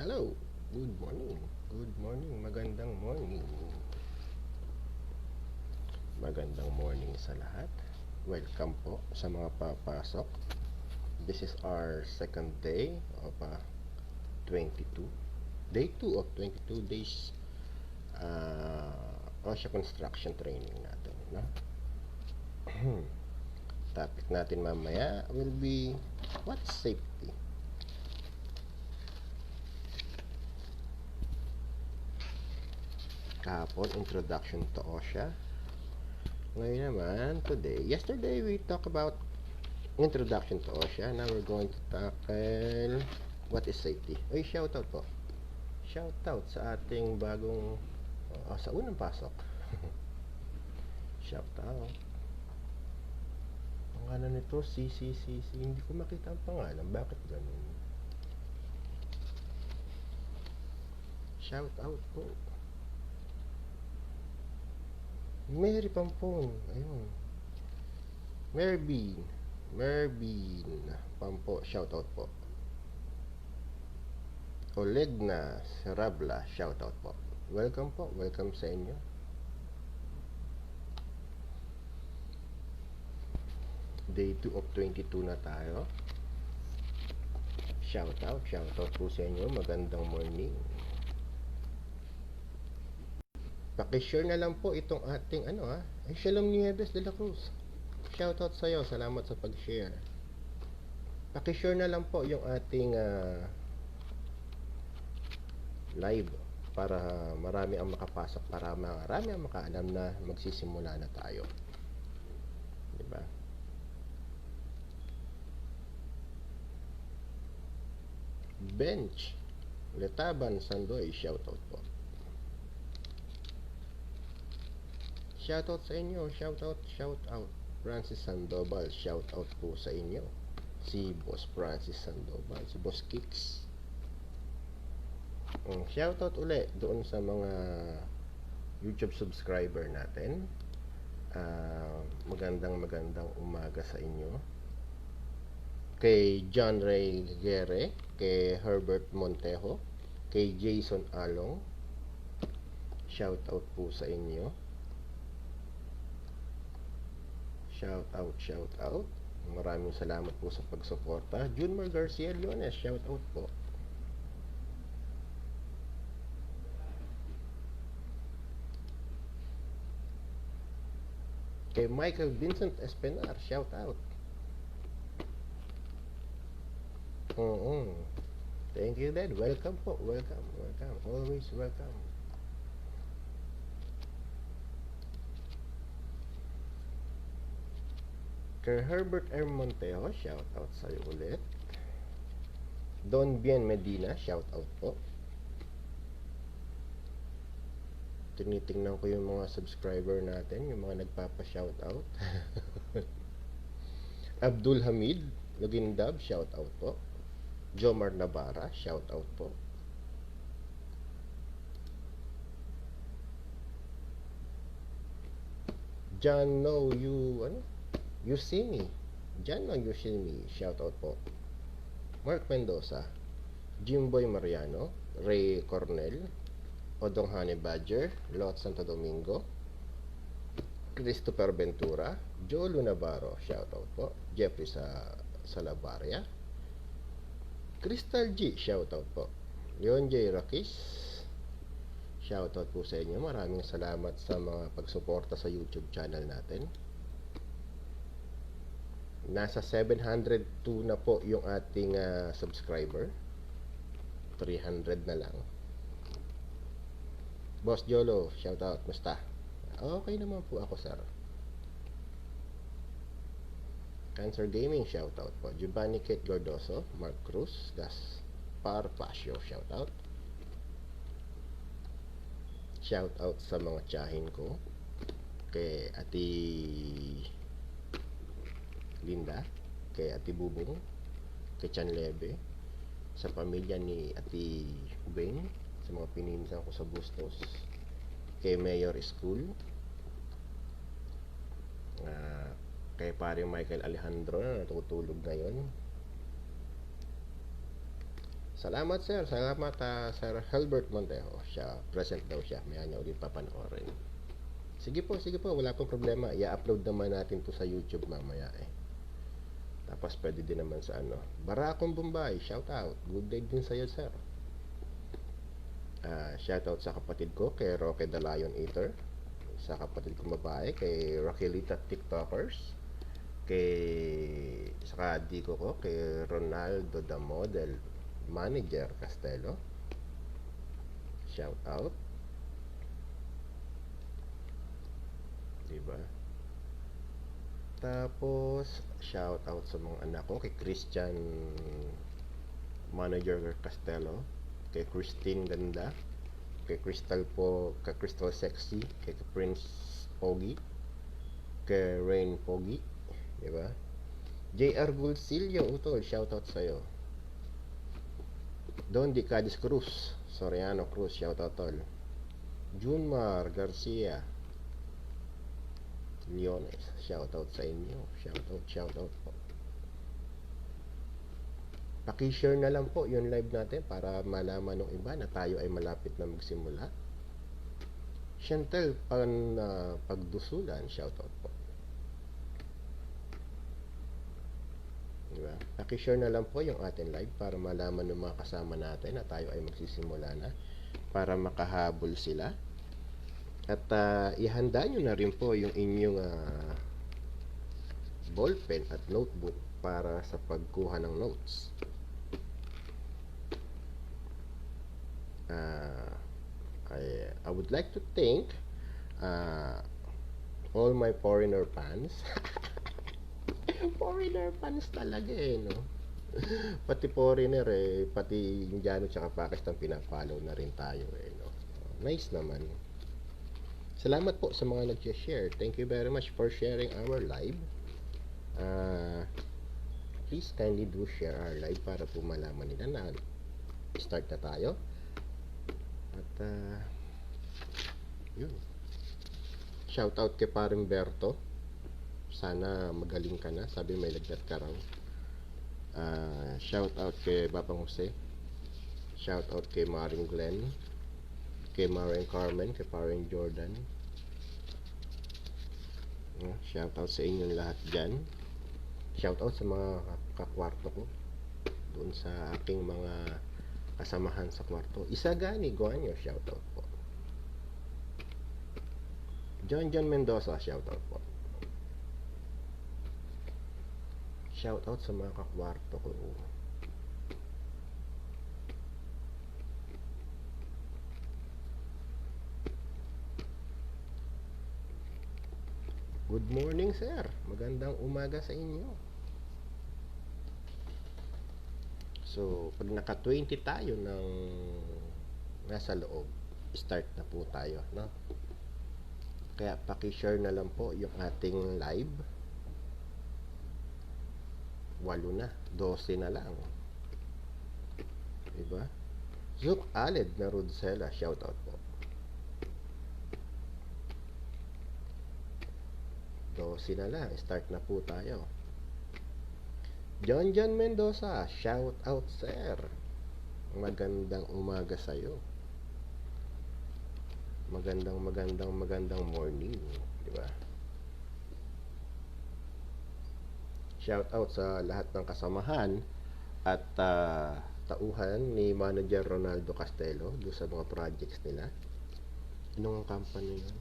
Hello, good morning. Good morning, magandang morning. Magandang morning sa lahat. Welcome po sa mga papasok. This is our second day of 22. Day 2 of 22 days OSHA construction training natin. No? Topic natin mamaya will be what's safety? Kahapon, introduction to OSHA. Ngayon naman, yesterday we talked about introduction to OSHA. Now we're going to tackle what is safety. Ay, shoutout po. Shoutout sa ating bagong, sa unang pasok. Shoutout. Ang ngalan nito, CCCC. Hindi ko makita ang pangalan. Bakit ganun? Shoutout po. Mary Pampon. Ayun. Merbean Pampo. Shoutout po. Olegna Sarabla. Shoutout po. Welcome po. Welcome sa inyo. Day 2 of 22 na tayo. Shoutout po sa inyo. Magandang morning. Pakishare na lang po itong ating ay Shalom Nieves de la Cruz. Shoutout sa iyo. Salamat sa pag-share. Pakishare na lang po yung ating live para marami ang makapasok, para marami ang makaalam na magsisimula na tayo. Diba? Bench Letaban Sandoy, shoutout po. Shoutout sa inyo, shoutout. Francis Sandoval, shoutout po sa inyo. Si Boss Francis Sandoval, si Boss Kicks. Shoutout uli doon sa mga YouTube subscriber natin. Magandang umaga sa inyo. Kay John Ray Guerre, kay Herbert Montejo, kay Jason Along, shoutout po sa inyo. Shoutout. Maraming salamat po sa pagsuporta. Junmar Garcia Leones, shoutout po. Kay Michael Vincent Espenar, shoutout. Thank you, Dad. Welcome po. Welcome. Always welcome. Kay Herbert R. Montejo, shoutout sa'yo ulit. Don Bien Medina, shoutout po. Tinitingnan ko yung mga subscriber natin, yung mga nagpapa-shoutout. Abdul Hamid Lugindab, shoutout po. Jomar Navarra, shoutout po. John No You See Me. John No You See Me, shoutout po. Mark Mendoza, Jimboy Mariano, Ray Cornel, Odong Honey Badger, Lot Santo Domingo, Christopher Ventura, Joe Navarro, shoutout po. Jeffrey Salabaria, Crystal G, shoutout po. Leon J. Rakis, shoutout po sa inyo. Maraming salamat sa mga pagsuporta sa YouTube channel natin. Nasa 702 na po yung ating subscriber. 300 na lang. Boss Jolo, shoutout. Musta? Okay naman po ako, sir. Cancer Gaming, shoutout po. Giovanni Kate Gordoso, Mark Cruz, Gaspar Pasio, shoutout. Shoutout sa mga tiyahin ko. Kay Ati Linda, kay Ati Bubong, kay Chan Lebe, sa pamilya ni Ati Beng, sa mga pininsan ko sa Bustos, kay Mayor School, kay pare Michael Alejandro na natutulog ngayon, Salamat sir, salamat Sir Helbert Montejo. Siya, present daw siya. Maya niya ulit papanoorin. Sige po, wala pong problema. I-upload naman natin to sa YouTube mamaya eh. Tapos pwede din naman sa ano. Barakong Bombay, shout out. Good day din sa'yo sir. Shout out sa kapatid ko, kay Roque the Lion Eater. Sa kapatid ko babae, kay Raquelita TikTokers. Saka Dico ko, kay Ronaldo the Model Manager Castelo. Shout out. Diba? Tapos shout out sa mga anak ko, kay Christian Manager Castelo, kay Christine Ganda, kay Crystal Sexy, kay Prince Pogi, kay Rain Pogi, diba? JR Gulsilio Utol, shout out sa'yo. Don Di Cadiz Cruz, Soriano Cruz, shout out tol. Junmar Garcia Leones, shout out sa inyo. Shout out po. Paki-share na lang po yung live natin para malaman ng iba na tayo ay malapit na magsimula. Chantel Pagdusulan, shout out po. Diba? Paki-share na lang po yung ating live para malaman ng mga kasama natin na tayo ay magsisimula na, para makahabol sila. At ihanda nyo na rin po yung inyong ballpen at notebook para sa pagkuha ng notes. I would like to thank all my foreigner fans. Foreigner fans talaga eh, no? Pati foreigner eh, pati Indiano tsaka Pakistan pina-follow na rin tayo eh, no? Nice naman. Salamat po sa mga nag-share. Thank you very much for sharing our live. Please kindly do share our live para po malaman nila na start na tayo. At yun. Shout out kay Paring Berto. Sana magaling ka na. Sabi may lagnat ka raw. Shout out kay Babang Jose. Shout out kay Maring Glenn, kay Maring Carmen, kay Paring Jordan. Shout out sa inyong lahat dyan. Shout out sa mga kakwarto ko doon sa aking mga kasamahan sa kwarto. Isagani Guanyo, shout out po. John Mendoza, shout out po. Shout out sa mga kakwarto ko. Good morning sir, magandang umaga sa inyo. So pag naka 20 tayo ng nasa loob, start na po tayo, no? Kaya paki-share na lang po yung ating live. 8 na, 12 na lang, diba? Zook Aled na Rudsela, shout out po. 12 na lang, start na po tayo. John Mendoza, shout out sir. Magandang umaga sa'yo. Magandang morning, di ba? Shout out sa lahat ng kasamahan at tauhan ni Manager Ronaldo Castelo do sa mga projects nila. Anong company yun?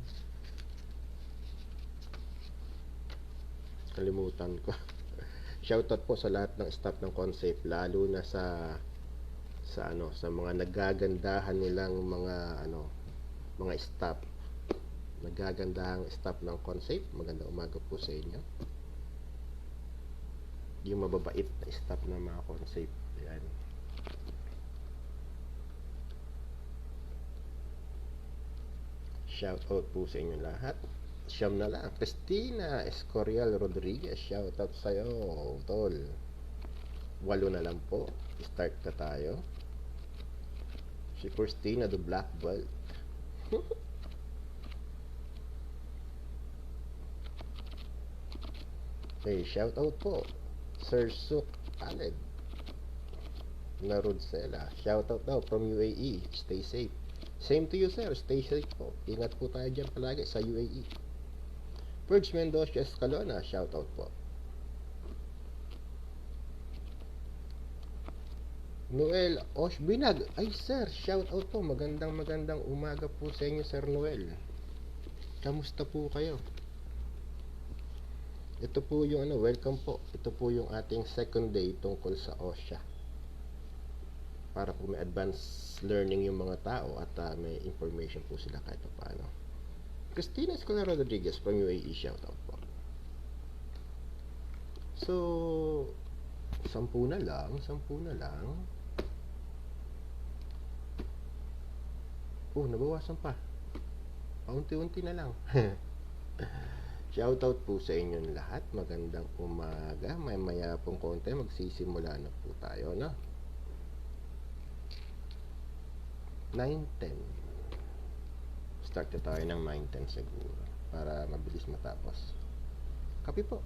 Kalimutan ko. Shoutout po sa lahat ng staff ng Concept, lalo na sa mga nagagandahan nilang mga staff. Nagagandahang staff ng Concept. Magandang umaga po sa inyo. Yung mababait na staff ng mga Concept. Yan. Shoutout po sa inyo lahat. Siyam na lang. Christina Escorial Rodriguez, shout out sa'yo, tol. 8 na lang po. Start na tayo. Si Christina the Black Belt. Hey, shout out po Sir Suk Aled. Narudsela. Shoutout daw from UAE. Stay safe. Same to you, sir. Stay safe po. Ingat po tayo dyan palagi sa UAE. Purge Mendoza Escalona. Shoutout po. Noel Oshbinag. Ay, sir. Shoutout po. Magandang umaga po sa inyo, Sir Noel. Kamusta po kayo? Ito po yung welcome po. Ito po yung ating second day tungkol sa OSHA. Para po may advanced learning yung mga tao at may information po sila kahit paano. Christina Escolero Rodriguez from UAE, shoutout po. So, 10 na lang. Nabawasan pa. Paunti-unti na lang. Shoutout po sa inyong lahat. Magandang umaga. Maya pong konti magsisimula na po tayo, no? 9:10. Start na tayo ng 9:10 siguro para mabilis matapos. Kape po.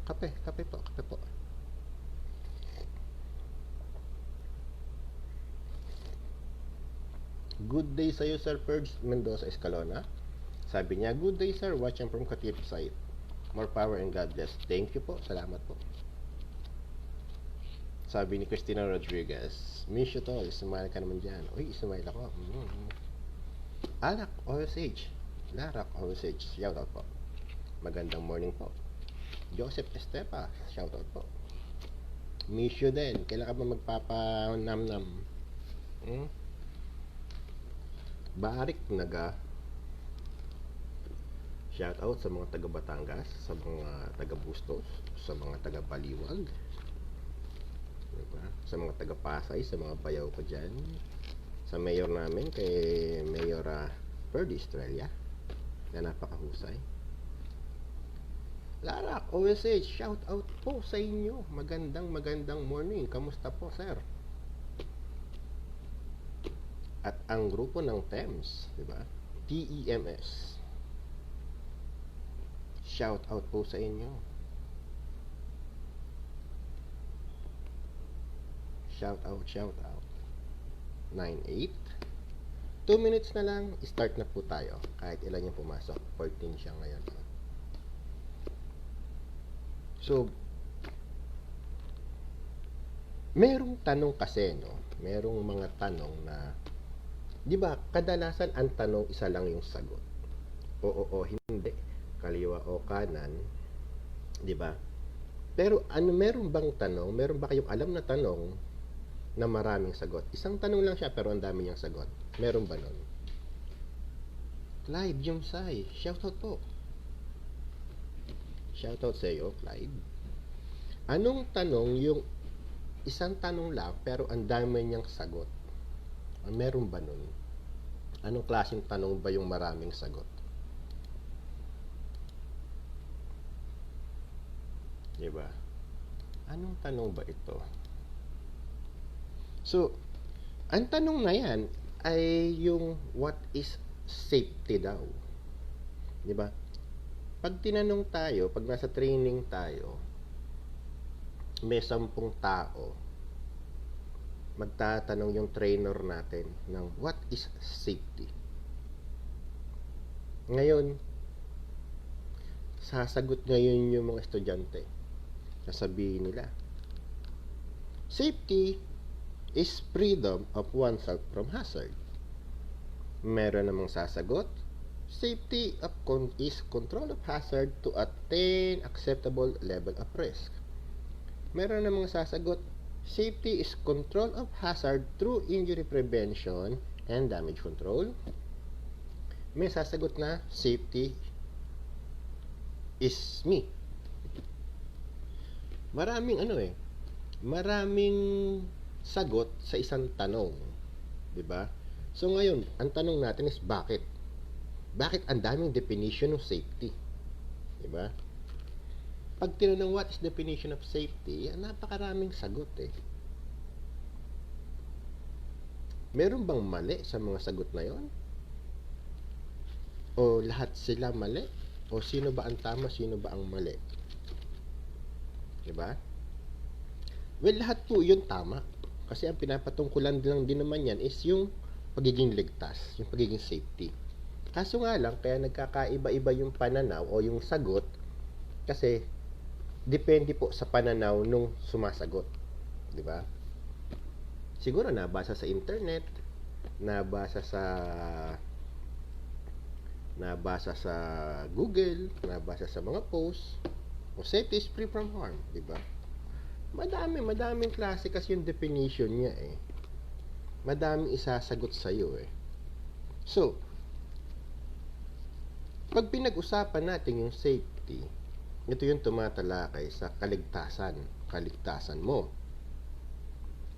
Good day sa iyo, Sir Purge Mendoza Escalona. Sabi niya, good day, sir. Watching from Katif site. More power and God bless. Thank you po. Salamat po. Sabi ni Christina Rodriguez, miss you tol. Smile ka naman dyan. Uy, smile ako. Alak OSH. Larak OSH. Shoutout po. Magandang morning po. Joseph Estepa. Shoutout po. Miss you din. Kailan ka ba magpapanam-nam? Barik Naga. Shoutout sa mga taga Batangas, sa mga taga Bustos, sa mga taga Baliwag, diba? Sa mga taga Pasay, sa mga bayaw ko dyan, sa mayor namin, kay Mayor Ferdy Estrella, na napakahusay. Larak OSH, shoutout po sa inyo. Magandang morning. Kamusta po, sir? At ang grupo ng TEMS, diba? TEMS. Shout out po sa inyo. Shout out. 9-8. 2 minutes na lang, start na po tayo. Kahit ilan yung pumasok. 14 siya ngayon. So, merong tanong kasi, no? Merong mga tanong na, di ba, kadalasan ang tanong, isa lang yung sagot. Oo, hindi. Kaliwa o kanan, di ba? Pero meron bang tanong? Meron ba kayong alam na tanong na maraming sagot? Isang tanong lang siya pero ang dami niyang sagot. Meron ba nun? Clyde Jumsay, shoutout po. Shoutout sa iyo, Clyde. Anong tanong yung isang tanong lang pero ang dami niyang sagot? Meron ba nun? Anong klaseng tanong ba yung maraming sagot? Diba? Anong tanong ba ito? So, ang tanong na yan ay yung what is safety daw. Diba? Pag tinanong tayo, pag nasa training tayo, may 10 tao, magtatanong yung trainer natin ng what is safety. Ngayon, sasagot ngayon yung mga estudyante. Sasabihin nila, safety is freedom of oneself from hazard. Meron namang sasagot, safety is control of hazard to attain acceptable level of risk. Meron namang sasagot, safety is control of hazard through injury prevention and damage control. May sasagot na, safety is me. Maraming sagot sa isang tanong, 'di ba? So ngayon, ang tanong natin is bakit? Bakit ang daming definition ng safety? 'Di ba? Pag tinanong what is definition of safety, napakaraming sagot eh. Meron bang mali sa mga sagot na 'yon? O lahat sila mali? O sino ba ang tama, sino ba ang mali? Diba? Well, lahat po yun tama. Kasi ang pinapatungkulan lang din naman yan is yung pagiging ligtas, yung pagiging safety. Kaso nga lang, kaya nagkakaiba-iba yung pananaw o yung sagot kasi depende po sa pananaw nung sumasagot. Di ba? Siguro nabasa sa internet, nabasa sa Google, nabasa sa mga post, o safety is free from harm, di ba? Madaming klase kasi yung definition niya eh. Madaming isasagot sa iyo eh. So, pag pinag-usapan natin yung safety, ito yung tumatalakay sa kaligtasan mo.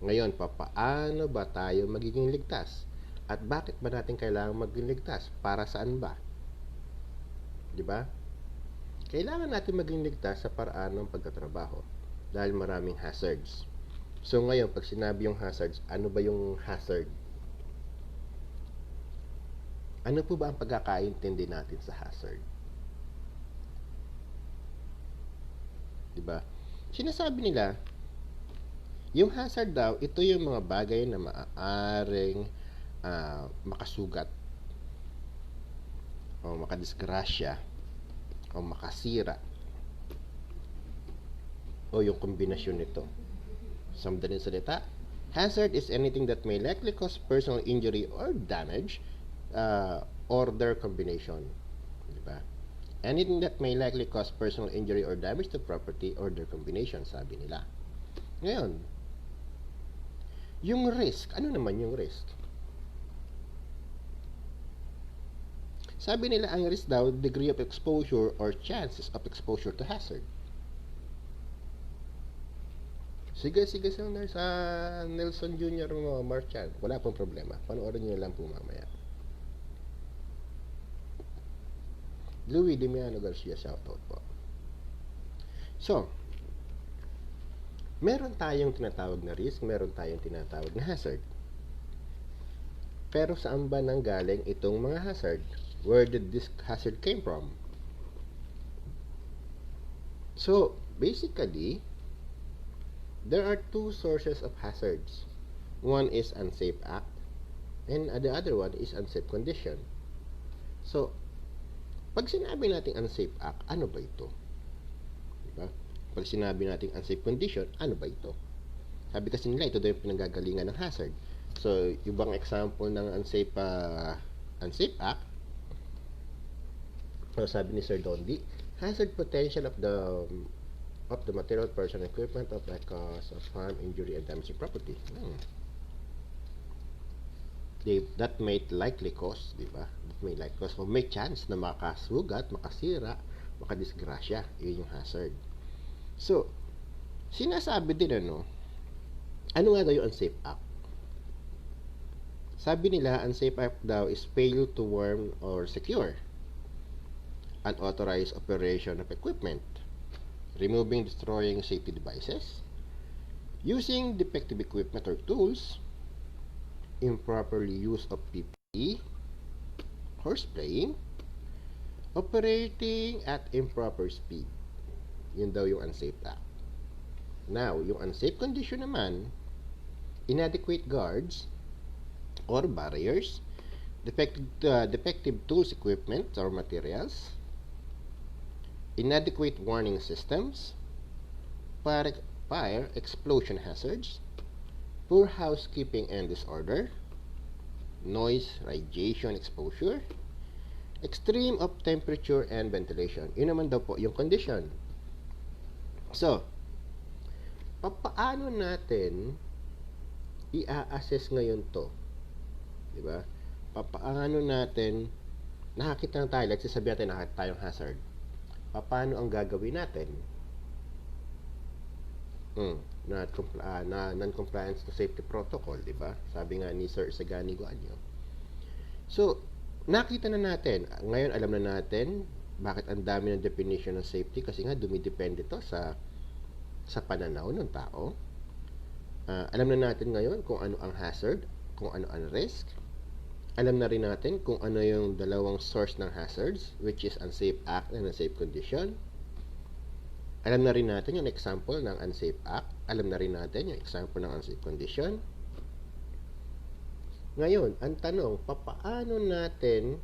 Ngayon, paano ba tayo magiging ligtas? At bakit ba natin kailangan maging ligtas? Para saan ba? Di ba? Kailangan natin maging ligtas sa paraan ng pagtatrabaho dahil maraming hazards. So ngayon, pag sinabi yung hazards, ano ba yung hazard? Ano po ba ang pagkakaintindi natin sa hazard? Di ba? Sinasabi nila, yung hazard daw, ito yung mga bagay na maaaring makasugat o makadisgrasya o makasira o yung kombinasyon nito. Sa madaling salita, hazard is anything that may likely cause personal injury or damage or their combination. Diba? Anything that may likely cause personal injury or damage to property or their combination, sabi nila. Ngayon, yung risk, ano naman yung risk? Sabi nila, ang risk daw, degree of exposure or chances of exposure to hazard. Sige, Sanders, sa Nelson Jr. mo, Marchand, wala pong problema. Panoorin nyo lang po mamaya. Louis Dimiano Garcia, shoutout po. So, meron tayong tinatawag na risk, meron tayong tinatawag na hazard. Pero saan ba nanggaling itong mga hazard? Where did this hazard came from? So, basically, there are two sources of hazards. One is unsafe act, and the other one is unsafe condition. So, pag sinabi natin unsafe act, ano ba ito? Diba? Pag sinabi natin unsafe condition, ano ba ito? Sabi kasi nila, ito daw yung pinanggagalingan ng hazard. So, yung bang example ng unsafe act, sabi ni Sir Dondi, hazard potential of the material, person, equipment of a cause of harm, injury, and damage to property. That may likely cause, di ba? That may likely cause, o may chance na makasugat, makasira, makadisgrasya. Yun yung hazard. So, sinasabi din ano nga daw yung unsafe act? Sabi nila, unsafe act daw is failure to warn or secure unauthorized operation of equipment, removing, destroying safety devices, using defective equipment or tools, improperly use of PPE, horseplaying, operating at improper speed. Yun daw yung unsafe act. Now, yung unsafe condition naman, inadequate guards or barriers, defective tools, equipment or materials, inadequate warning systems, fire, explosion hazards, poor housekeeping and disorder, noise, radiation exposure, extreme of temperature and ventilation. Yun naman daw po yung condition. So, paano natin i-assess ngayon to? Diba? Paano natin nakakita na tayo, let's say sabihin natin nakakita tayong hazard. Paano ang gagawin natin? Non-compliance to safety protocol, di ba? Sabi nga ni Sir Sagani Guanyo. So, nakita na natin. Ngayon, alam na natin bakit ang dami ng definition ng safety kasi nga dumidepende to sa pananaw ng tao. Alam na natin ngayon kung ano ang hazard, kung ano ang risk. Alam na rin natin kung ano yung dalawang source ng hazards, which is unsafe act and unsafe condition. Alam na rin natin yung example ng unsafe act, Alam na rin natin yung example ng unsafe condition. Ngayon, ang tanong, papaano natin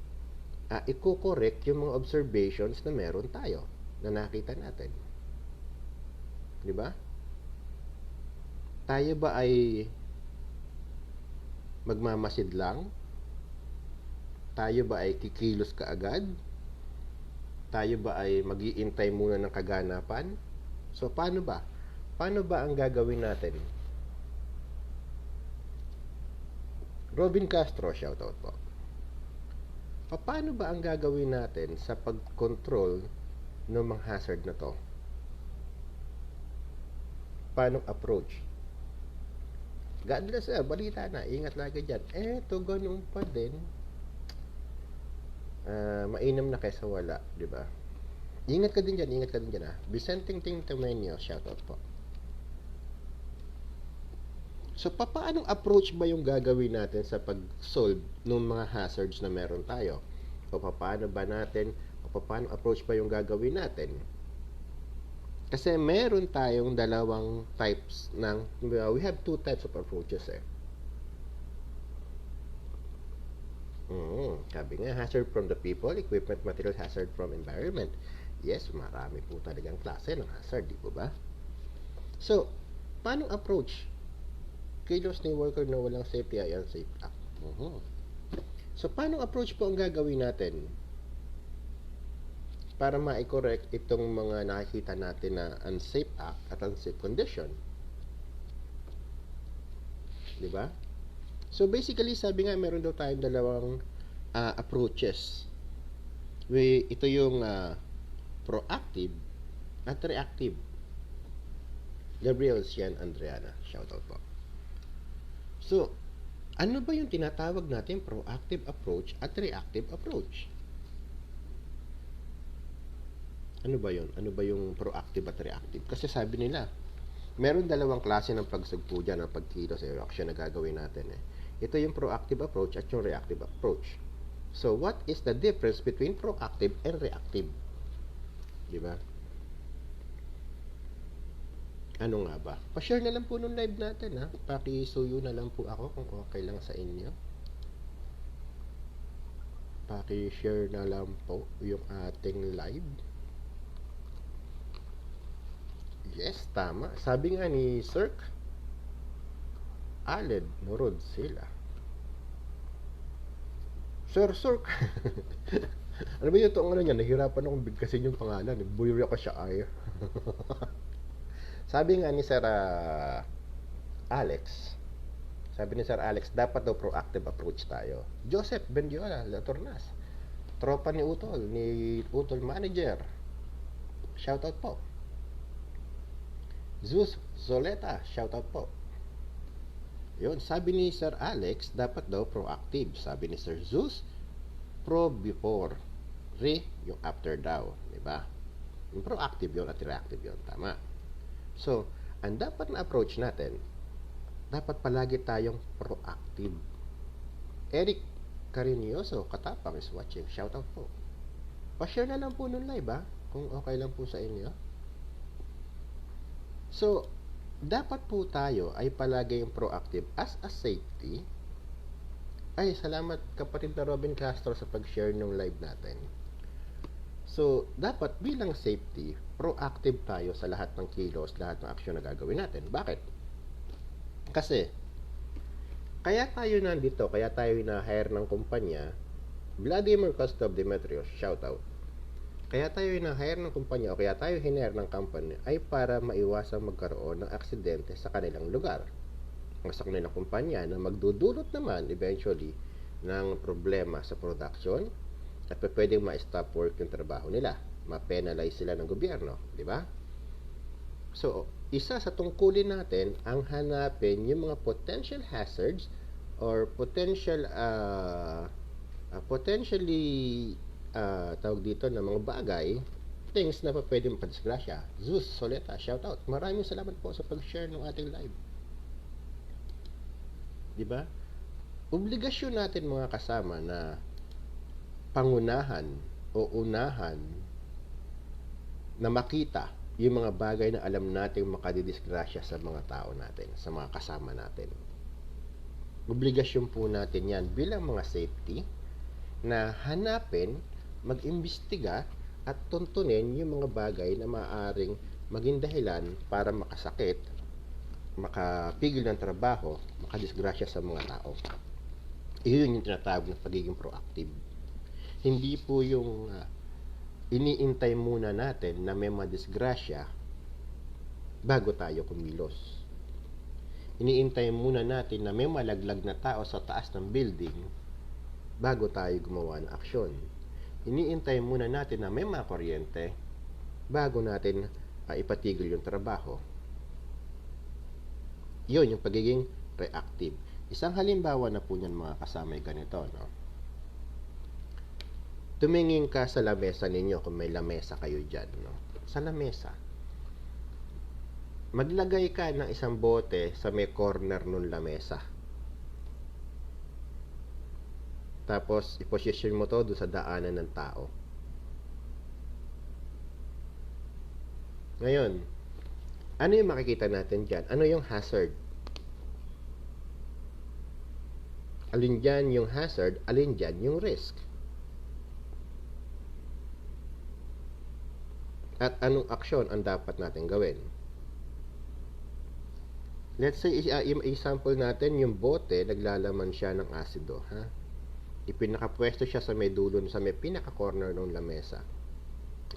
i-correct yung mga observations na meron tayo, na nakita natin? Di ba? Tayo ba ay magmamasid lang? Tayo ba ay kikilos kaagad? Tayo ba ay mag-iintay muna ng kaganapan? So, paano ba? Paano ba ang gagawin natin? Robin Castro, shoutout po. Paano ba ang gagawin natin sa pag-control ng mga hazard na to? Paano approach? God bless, balita na, ingat lagi dyan. Eto, ganun pa din. Mainam na kaysa wala, di ba? Ingat ka din dyan Vicenteng Ting Temenyo, shoutout po. So, paanong approach ba yung gagawin natin sa pag-solve ng mga hazards na meron tayo? O paano approach ba yung gagawin natin? Kasi meron tayong dalawang types we have two types of approaches Sabi nga, hazard from the people, equipment, material, hazard from environment. Yes, marami po talagang klase ng hazard, di po ba? So, paano approach? Kilos ni worker na walang safety ay unsafe act. So, paano approach po ang gagawin natin para ma-correct itong mga nakikita natin na unsafe act at unsafe condition? Diba? So, basically, sabi nga, meron daw tayong dalawang approaches. Ito yung proactive at reactive. Gabriel Sian Andreana, shoutout po. So, ano ba yung tinatawag natin proactive approach at reactive approach? Ano ba yun? Ano ba yung proactive at reactive? Kasi sabi nila, meron dalawang klase ng pagsugpo dyan, ng pagkilos sa reaction na gagawin natin Ito yung proactive approach at yung reactive approach. So, what is the difference between proactive and reactive? Diba? Ano nga ba? Pa-share na lang po nung live natin Paki-suyo na lang po ako kung okay lang sa inyo. Paki-share na lang po yung ating live. Yes, tama. Sabi nga ni Cirque, Aled Norod sila. Sir Cirque. Ano ba yung ano niya? Nahirapan akong bigkasin yung pangalan. Buyuri ako siya ay. Sabi nga ni Sir Alex, dapat daw proactive approach tayo. Joseph Bendiola, Latornas, tropa ni Utol Manager, shoutout po. Zeus Zoleta, shoutout po. Yun, sabi ni Sir Alex, dapat daw proactive. Sabi ni Sir Zeus, pro before, yung after daw, diba? Yung proactive yun at reactive yun, tama. So, ang dapat na approach natin, dapat palagi tayong proactive. Eric Carinioso, Katapang is watching. Shoutout po. Pa-share na lang po nun live kung okay lang po sa inyo. So, dapat po tayo ay palagi yung proactive as a safety. Ay, salamat kapatid na Robin Castro sa pag-share ng live natin. So, dapat bilang safety, proactive tayo sa lahat ng kilos, lahat ng aksyon na gagawin natin. Bakit? Kasi, kaya tayo nandito, kaya tayo na-hire ng kumpanya, Vladimir Kostov Demetrios, shoutout. Kaya tayo na-hire ng kumpanya o kaya tayo hinire ng company ay para maiwasang magkaroon ng aksidente sa kanilang lugar. Sa kanilang kumpanya na magdudulot naman eventually ng problema sa production at pwedeng ma-stop work yung trabaho nila, ma-penalize sila ng gobyerno, di ba? So, isa sa tungkulin natin ang hanapin yung mga potential hazards or tawag dito na mga bagay, things na pwedeng padisgrasya. Zeus Soleta, shoutout. Maraming salamat po sa pag-share ng ating live. Di ba? Obligasyon natin mga kasama na pangunahan o unahan na makita yung mga bagay na alam nating makadidisgrasya sa mga tao natin, sa mga kasama natin. Obligasyon po natin yan bilang mga safety na hanapin, mag-imbestiga at tuntunin yung mga bagay na maaaring maging dahilan para makasakit, makapigil ng trabaho, makadisgrasya sa mga tao. Iyon yung tinatawag na pagiging proactive. Hindi po yung iniintay muna natin na may madisgrasya bago tayo kumilos. Iniintay muna natin na may malaglag na tao sa taas ng building bago tayo gumawa ng aksyon. Iniintay muna natin na may mga kuryente bago natin ipatigil yung trabaho. Yun yung pagiging reactive. Isang halimbawa na po niyan mga kasama ganito, no? Tumingin ka sa lamesa ninyo kung may lamesa kayo dyan, no? Sa lamesa. Maglagay ka ng isang bote sa may corner ng lamesa. Tapos, iposisyon mo to doon sa daanan ng tao. Ngayon, ano yung makikita natin dyan? Ano yung hazard? Alin dyan yung hazard? Alin dyan yung risk? At anong aksyon ang dapat natin gawin? Let's say, example natin, yung bote, naglalaman siya ng asido, ha? Ipinakapwesto siya sa may dulo, sa may pinaka-corner ng lamesa.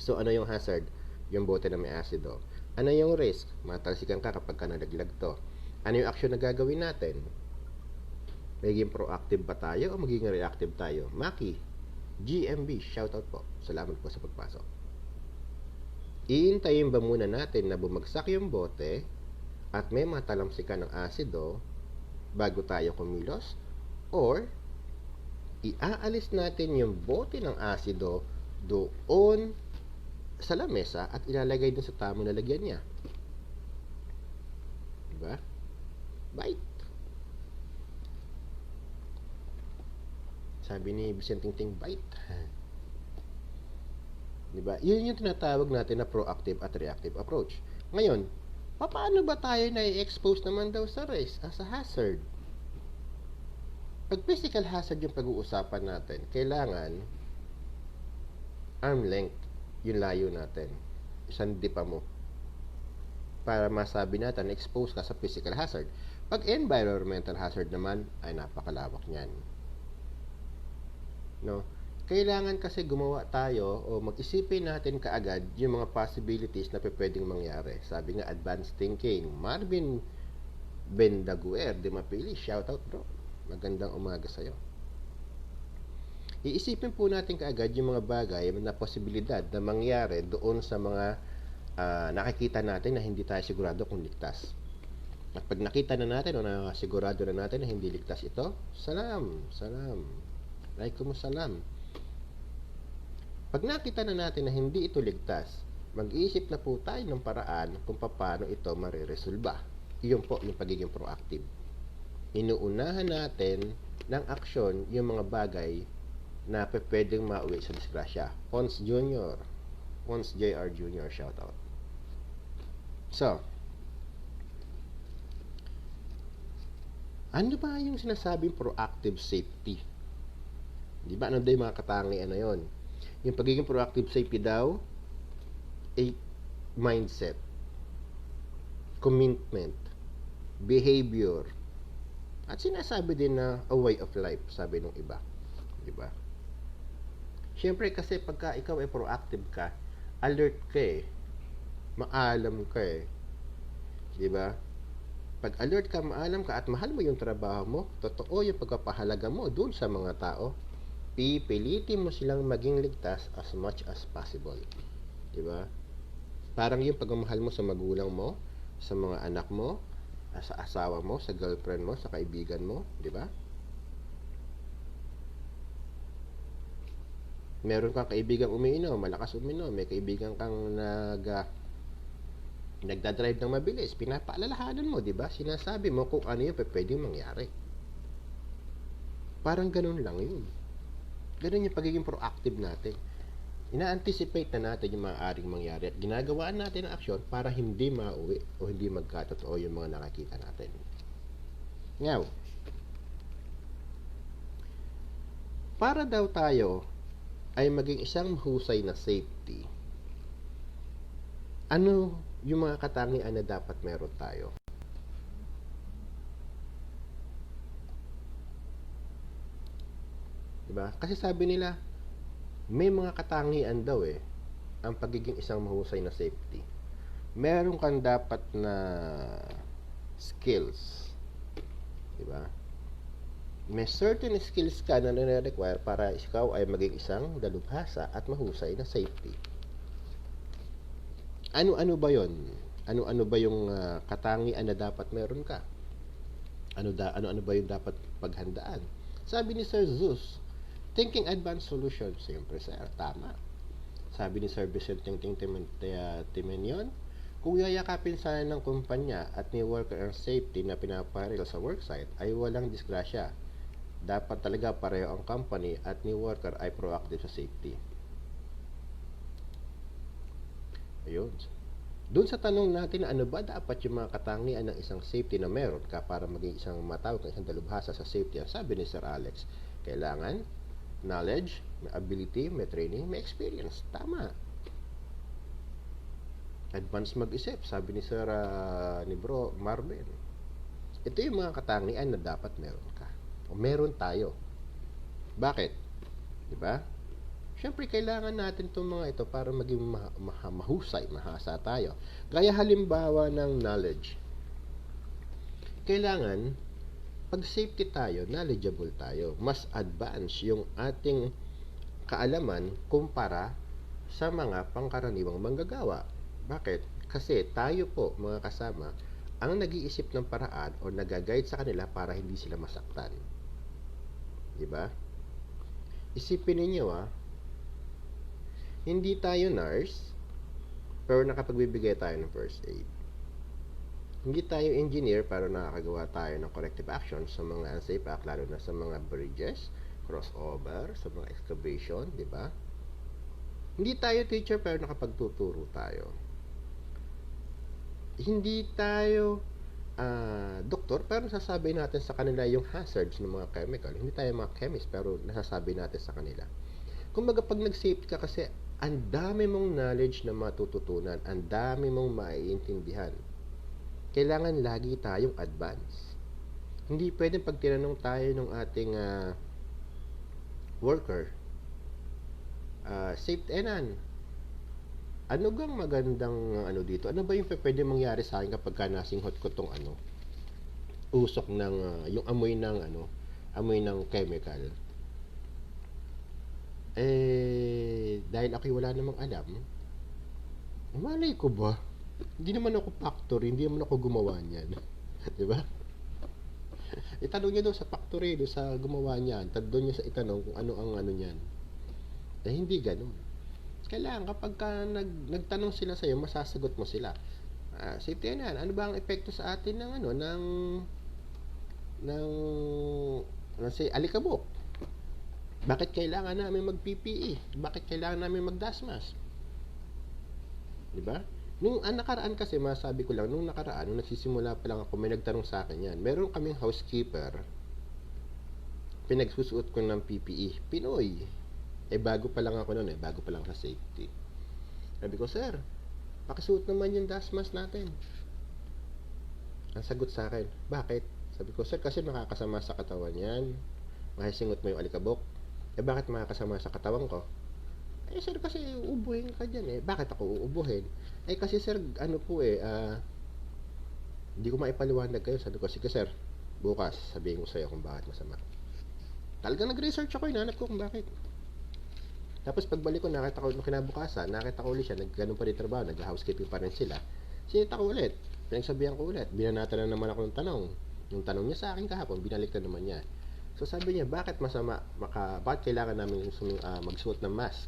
So, ano yung hazard? Yung bote na may asido. Ano yung risk? Matalsikan ka kapag ka nalaglag to. Ano yung action na gagawin natin? Magiging proactive ba tayo o magiging reactive tayo? Maki, GMB, shoutout po. Salamat po sa pagpasok. Iintayin ba muna natin na bumagsak yung bote at may matalamsikan ng asido bago tayo kumilos? Or iaalis natin yung bote ng asido doon sa lamesa at ilalagay din sa tamang lalagyan niya. Diba? Bite. Sabi ni Vicente Ting, bite. Diba? Yun yung tinatawag natin na proactive at reactive approach. Ngayon, paano ba tayo na-expose naman daw sa risk, sa hazard? Pag physical hazard yung pag-uusapan natin, kailangan arm length yung layo natin. Isang dipa mo. Para masabi natin, expose ka sa physical hazard. Pag environmental hazard naman, ay napakalawak niyan. No? Kailangan kasi gumawa tayo o mag-isipin natin kaagad yung mga possibilities na pwedeng mangyari. Sabi nga, advanced thinking. Marvin Bendaguer, di mapili. Shoutout bro. Magandang umaga sa'yo. Iisipin po natin kaagad yung mga bagay na posibilidad na mangyari doon sa mga nakikita natin na hindi tayo sigurado kung ligtas. At pag nakita na natin o nakasigurado na natin na hindi ligtas ito, salam. Salam. Pag nakita na natin na hindi ito ligtas, mag-iisip na po tayo ng paraan kung paano ito mariresolba. Iyon po yung pagiging proactive. Inuunahan natin ng aksyon yung mga bagay na pwedeng mauwi sa disgrasya. Pons JR Jr. shoutout. So, ano ba yung sinasabing proactive safety? Di ba? Ano daw yung mga katangian na yon? Yung pagiging proactive safety daw, a mindset, commitment, behavior, at sinasabi din na a way of life, sabi nung iba. Di ba? Siyempre kasi pagka ikaw ay proactive ka, alert ka eh. Maalam ka eh. Di ba? Pag alert ka, maalam ka at mahal mo yung trabaho mo, totoo yung pagpapahalaga mo dun sa mga tao, pipilitin mo silang maging ligtas as much as possible. Di ba? Parang yung pagmamahal mo sa magulang mo, sa mga anak mo, sa asawa mo, sa girlfriend mo, sa kaibigan mo, di ba? Meron kang kaibigang umiinom, malakas uminom, may kaibigan kang nagdadrive ng mabilis, pinapaalalahanan mo, di ba? Sinasabi mo kung ano yung pwedeng mangyari. Parang ganun lang yun. Ganun yung pagiging proactive natin. ina-anticipate na natin yung maaaring mangyari at ginagawaan natin ang aksyon para hindi mauwi o hindi magkatotoo yung mga nakakita natin. Ngaw, para daw tayo ay maging isang mahusay na safety, ano yung mga katangian na dapat meron tayo? Diba? Kasi sabi nila, may mga katangian daw ang pagiging isang mahusay na safety. Meron kang dapat na skills. Diba? May certain skills ka na nare-require para ikaw ay maging isang dalubhasa at mahusay na safety. Ano-ano ba yon? Ano-ano ba yung katangian na dapat meron ka? Ano-ano ba yung dapat paghandaan? Sabi ni Sir Zeus, thinking advanced solutions. Siyempre, sir, tama. Sabi ni Sir Vicente Timenion, kung yayakapin sana ng kumpanya at ni worker ang safety na pinaparil sa worksite ay walang disgrasya. Dapat talaga pareho ang company at ni worker ay proactive sa safety. Ayun. Doon sa tanong natin na ano ba dapat yung mga katangian ng isang safety na meron ka para maging isang matawag na isang dalubhasa sa safety, sabi ni Sir Alex, kailangan knowledge, may ability, may training, may experience. Tama. Advance mag-isip, sabi ni Sir ni Bro Marvin. Ito yung mga katangian na dapat meron ka. O meron tayo. Bakit? Diba? Siyempre, kailangan natin itong mga ito para maging mahusay, mahasa tayo. Gaya halimbawa ng knowledge. Kailangan, pag safety tayo, knowledgeable tayo. Mas advance yung ating kaalaman kumpara sa mga pangkaraniwang manggagawa. Bakit? Kasi tayo po, mga kasama, ang nag-iisip ng paraan o nag-guide sa kanila para hindi sila masaktan. Diba? Isipin ninyo hindi tayo nurse, pero nakapagbibigay tayo ng first aid. Hindi tayo engineer, pero nakakagawa tayo ng corrective action sa mga unsafe act, lalo na sa mga bridges, crossover, sa mga excavation, di ba? Hindi tayo teacher, pero nakapagtuturo tayo. Hindi tayo doktor, pero nasasabi natin sa kanila yung hazards ng mga chemical. Hindi tayo mga chemist, pero nasasabi natin sa kanila. Kumbaga, pag nag-safety ka kasi, ang dami mong knowledge na matututunan, ang dami mong maiintindihan. Kailangan lagi tayong advance. Hindi pwedeng pag tinanong tayo ng ating worker, safety enan, ano gang magandang dito? Ano ba yung pwede mangyari sa akin kapag nasinghot ko tong usok ng yung amoy ng chemical? Dahil ako'y wala namang alam, malay ko ba? Hindi naman ako factory, hindi naman ako gumawa niyan. Diba? Itanong nyo doon sa factory, doon sa gumawa niyan. Doon nyo sa itanong kung ano ang niyan. Hindi ganun. Kailangan kapag nagtanong sila sa'yo, masasagot mo sila. Safety yan, ano ba ang epekto sa atin ng say, alikabok? Bakit kailangan namin mag-PPE? Bakit kailangan namin mag-dasmas? Diba? Nung nakaraan kasi, masabi ko lang, nung nagsisimula pa lang ako, may nagtanong sa akin yan. Meron kaming housekeeper, pinagsusuot ko ng PPE. Pinoy. Bago pa lang ako noon bago pa lang sa safety. Sabi ko, sir, pakisuot naman yung dasmas natin. Ang sagot sa akin, bakit? Sabi ko, sir, kasi makakasama sa katawan yan. Mahisingot mo yung alikabok. Bakit makakasama sa katawan ko? Sir, kasi uubuhin ka dyan Bakit ako uubuhin? Kasi sir, hindi ko maipaliwanag kayo. Sabi ko, sige sir, bukas sabihin ko sa'yo kung bakit masama. Talagang nag-research ako, hinanap ko kung bakit. Tapos pagbalik ko, nakita ko kinabukasan, nakita ko ulit siya, nagganong pa rin trabaho, nag-housekeeping pa rin sila. Sinita ko ulit, pinagsabihan ko ulit, binanatan na naman ako ng tanong. Yung tanong niya sa akin kahapon, binalik na naman niya. So sabi niya, bakit masama? Bakit kailangan namin magsuot ng mask?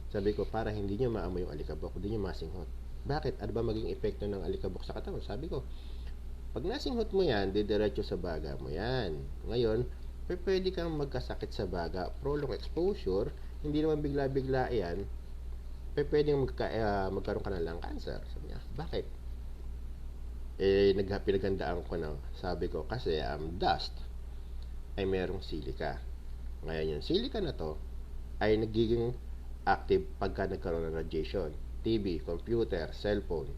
Sabi ko, para hindi niyo maamoy yung alikabok, hindi niyo masinghot. Bakit? Ano ba maging epekto ng alikabok sa katawan? Sabi ko, pag nasinghot mo yan, didiretso sa baga mo yan. Ngayon, pwede kang magkasakit sa baga, prolonged exposure, hindi naman bigla-bigla yan, pwedeng magkaroon ka ng lung cancer. Sabi niya, bakit? Pinaghandaan ko na, sabi ko, kasi dust ay merong silica. Ngayon yung silica na to ay nagiging active pagka nagkaroon ng radiation. TV, computer, cellphone,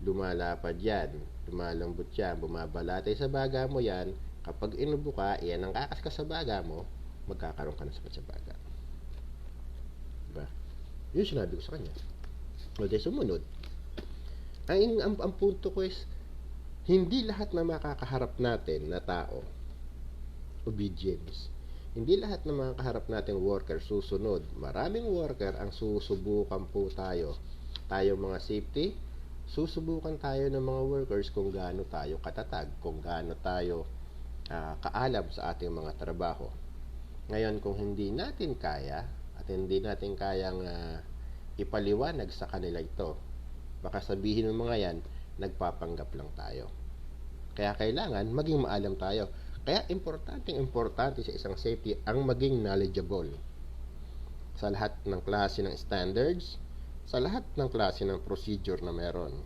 lumalapad yan, lumalambot yan, bumabalatay sa baga mo yan. Kapag inubo ka, yan ang kakaskas sa baga mo, magkakaroon ka ng sakit sa baga. Diba? Yun sinabi ko sa kanya. O di sumunod. Ang punto ko is, hindi lahat na makakaharap natin na tao, obedience. Hindi lahat na makakaharap natin worker susunod. Maraming worker ang susubukan po tayo. Tayo mga safety, susubukan tayo ng mga workers kung gaano tayo katatag, kung gaano tayo kaalam sa ating mga trabaho. Ngayon, kung hindi natin kaya at hindi natin kayang ipaliwanag sa kanila ito, baka sabihin ng mga yan, nagpapanggap lang tayo. Kaya kailangan maging maalam tayo. Kaya importante sa isang safety ang maging knowledgeable sa lahat ng klase ng standards, sa lahat ng klase ng procedure na meron.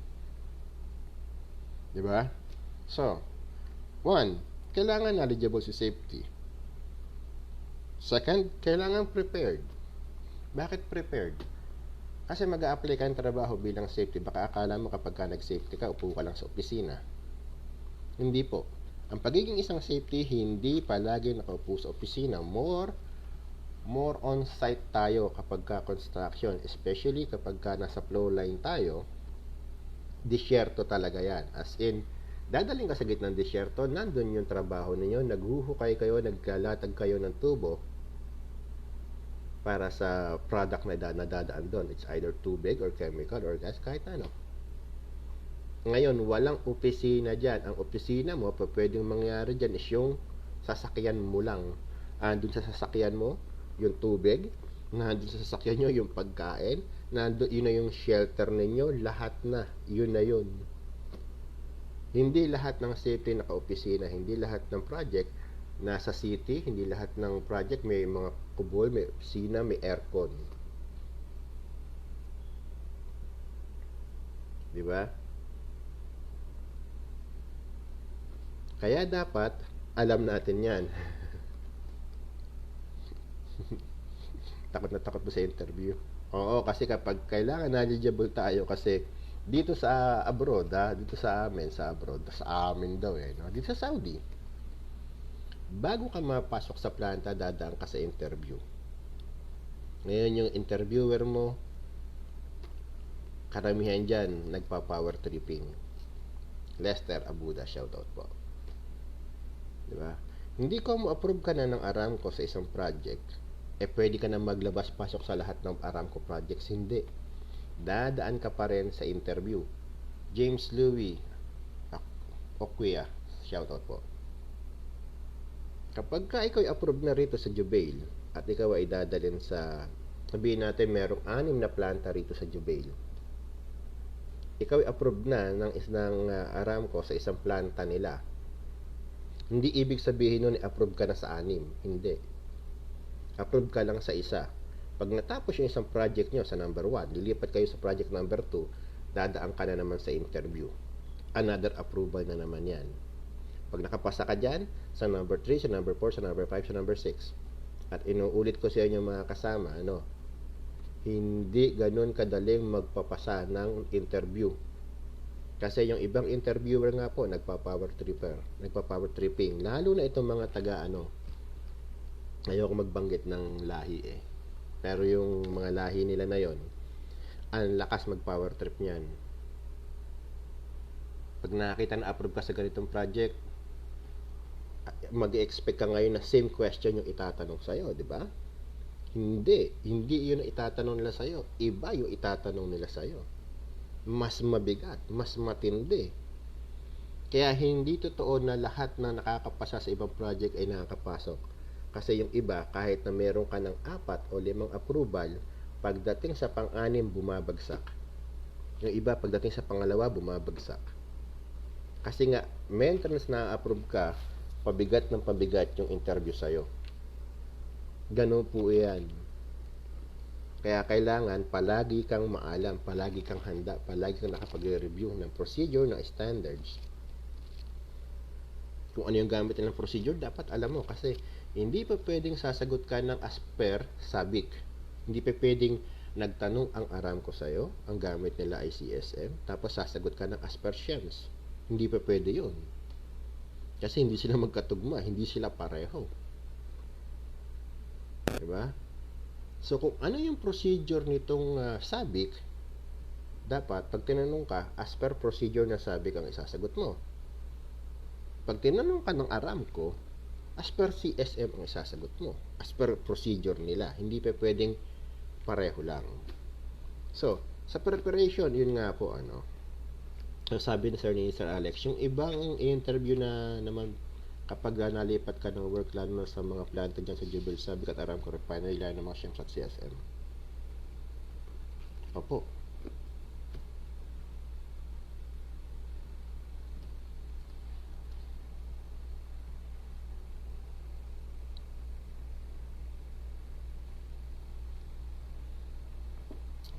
Diba? So, 1, kailangan knowledgeable si safety. Second, kailangan prepared. Bakit prepared? Kasi mag-a-apply ka ng trabaho bilang safety, baka akala mo kapag ka nag-safety ka, upo ka lang sa opisina. Hindi po. Ang pagiging isang safety, hindi palagi nakaupo sa opisina. More on-site tayo kapag ka construction, especially kapag ka nasa flow line tayo. Disyerto talaga yan. As in, dadaling ka sa gitna ng disyerto, nandun yung trabaho ninyo, naghuhukay kayo, nagkalatag kayo ng tubo para sa product na nadadaan doon. It's either tubig or chemical or gas, kahit ano. Ngayon, walang opisina dyan. Ang opisina mo, pwedeng mangyari dyan is yung sasakyan mo lang. Andun sa sasakyan mo, yung tubig. Nandun sa sasakyan nyo, yung pagkain. Nandun, yun na yung shelter ninyo. Lahat na. Yun na yun. Hindi lahat ng safety naka-opisina. Hindi lahat ng project nasa city. Hindi lahat ng project may mga kubol, may opisina, may aircon. Diba? Kaya dapat alam natin yan. Takot na takot mo sa interview. Oo, kasi kapag kailangan knowledgeable tayo, kasi dito sa abroad, dito sa amin, sa abroad, sa amin daw no? Dito sa Saudi, bago ka mapasok sa planta, dadaan ka sa interview. Ngayon yung interviewer mo, karamihan dyan, nagpa-power tripping. Lester Abuda, shoutout po. Diba? Hindi ko mo-approve ka na ng Aramco sa isang project, pwede ka na maglabas-pasok sa lahat ng Aramco projects. Hindi. Dadaan ka pa rin sa interview. James Louis Okwia, shoutout po. Kapag ka ikaw approve na rito sa Jubail at ikaw ay dadalhin sa, sabihin natin merong 6 na planta rito sa Jubail, ikaw ay approve na ng Aramco sa isang planta nila, hindi ibig sabihin nun approve ka na sa 6. Hindi. Approve ka lang sa isa. Pag natapos yung isang project nyo sa number 1, lilipat kayo sa project number 2, dadaan ka na naman sa interview. Another approval na naman yan. Pag nakapasa ka dyan, sa number 3, sa number 4, sa number 5, sa number 6. At inuulit ko sa inyo mga kasama, hindi ganun kadaling magpapasa ng interview. Kasi yung ibang interviewer nga po, nagpa-power tripping. Lalo na itong mga ayoko magbanggit ng lahi Pero yung mga lahi nila na yon, ang lakas mag-power trip niyan. Pag nakita na approve ka sa ganitong project, mag-expect ka ngayon na same question yung itatanong sa'yo, di ba? Hindi yun ang itatanong nila sa'yo. Iba yung itatanong nila sa'yo. Mas mabigat, mas matindi. Kaya hindi totoo na lahat na nakakapasa sa ibang project ay nakakapasok. Kasi yung iba, kahit na meron ka ng 4 o 5 approval, pagdating sa pang-6, bumabagsak. Yung iba, pagdating sa pangalawa, bumabagsak. Kasi nga, maintenance na approve ka, pabigat ng pabigat yung interview sa'yo. Ganun po yan. Kaya kailangan palagi kang maalam, palagi kang handa, palagi kang nakapag-review ng procedure, ng standards. Kung ano yung gamit ng procedure, dapat alam mo. Kasi hindi pa pwedeng sasagot ka ng as per SABIC. Hindi pa pwedeng nagtanong ang Aramco sa'yo, ang gamit nila ay CSM, tapos sasagot ka ng as per SHEMS. Hindi pa pwede yun. Kasi hindi sila magkatugma, hindi sila pareho. Diba? So, kung ano yung procedure nitong SABIC, dapat, pag tinanong ka, as per procedure na SABIC ang isasagot mo. Pag tinanong ka ng Aramco, as per CSM ang isasagot mo. As per procedure nila. Hindi pa pwedeng pareho lang. So, sa preparation, yun nga po, sabi ni Sir Alex, yung ibang interview na naman kapag nalipat ka ng work lalo na sa mga planta dyan sa Jubil SABIC at Aramco Refinery line ng mga SHEMS at CSM. Opo.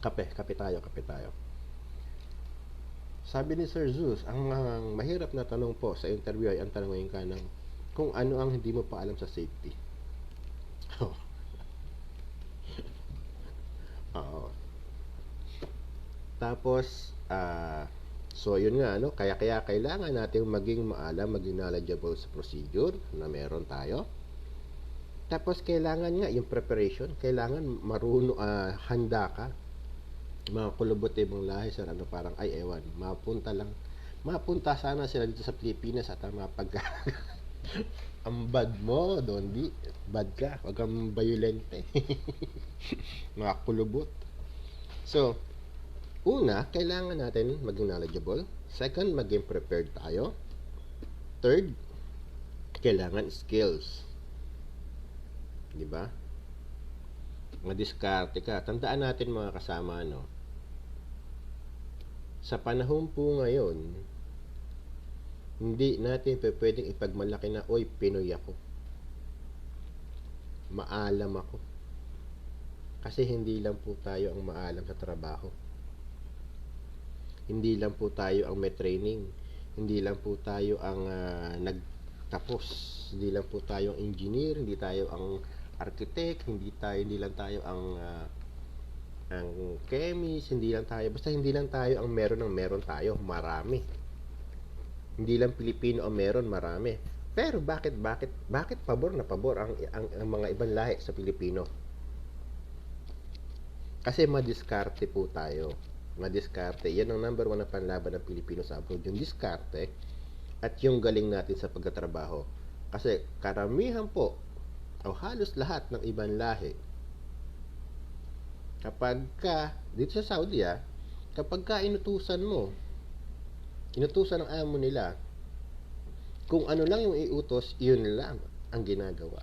Kape tayo. Sabi ni Sir Zeus, ang mahirap na tanong po sa interview ay ang tanongin ka ng kung ano ang hindi mo pa alam sa safety. Oo. Tapos, so yun nga, kaya kailangan natin maging maalam, maging knowledgeable sa procedure na meron tayo. Tapos, kailangan nga, yung preparation, kailangan marunong, handa ka. Mga kulubotibong lahi, sir, parang, ay, ewan, mapunta sana sila dito sa Pilipinas at mapag ang bad mo, Dondi, bad ka, wag kang violente. Mga kulubot. So, una, kailangan natin maging knowledgeable. Second, maging prepared tayo. Third, kailangan skills. Diba? Madiskarte ka. Tandaan natin mga kasama, sa panahon po ngayon, hindi natin pwedeng ipagmalaki na, oy, Pinoy ako. Maalam ako. Kasi hindi lang po tayo ang maalam sa trabaho. Hindi lang po tayo ang may training. Hindi lang po tayo ang nagtapos. Hindi lang po tayo ang engineer, hindi tayo ang architect, hindi lang tayo ang chemist, basta hindi lang tayo ang meron tayo, marami. Hindi lang Pilipino ang meron, marami. Pero bakit pabor na pabor ang mga ibang lahi sa Pilipino? Kasi madiskarte po tayo. Madiskarte. Yan ang number 1 na panlaban ng Pilipino sa abroad, yung diskarte at yung galing natin sa pagtatrabaho. Kasi karamihan po o halos lahat ng ibang lahi, kapag ka, dito sa Saudi kapag ka inutusan ng amo nila, kung ano lang yung iutos, yun lang ang ginagawa.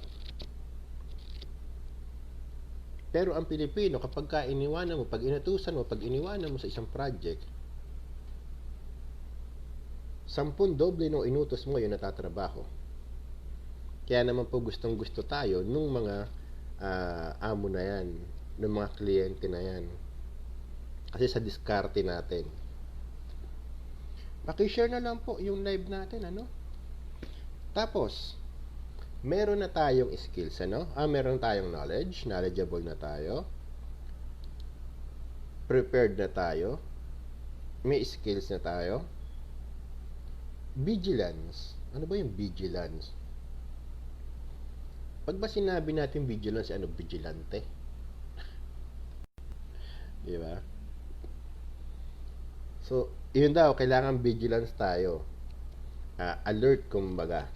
Pero ang Pilipino, kapag ka iniwanan mo, pag iniwanan mo sa isang project, 10 doble no inutos mo, yun natatrabaho. Kaya naman po gustong gusto tayo nung mga amo na yan, ng mga kliyente na yan. Kasi sa diskarte natin. Paki-share na lang po yung live natin, Tapos, meron na tayong skills, meron tayong knowledgeable na tayo. Prepared na tayo. May skills na tayo. Vigilance. Ano ba yung vigilance? Pag ba sinabi natin vigilance, vigilante? Diba? So, yun daw, kailangan vigilance tayo. Alert, kumbaga.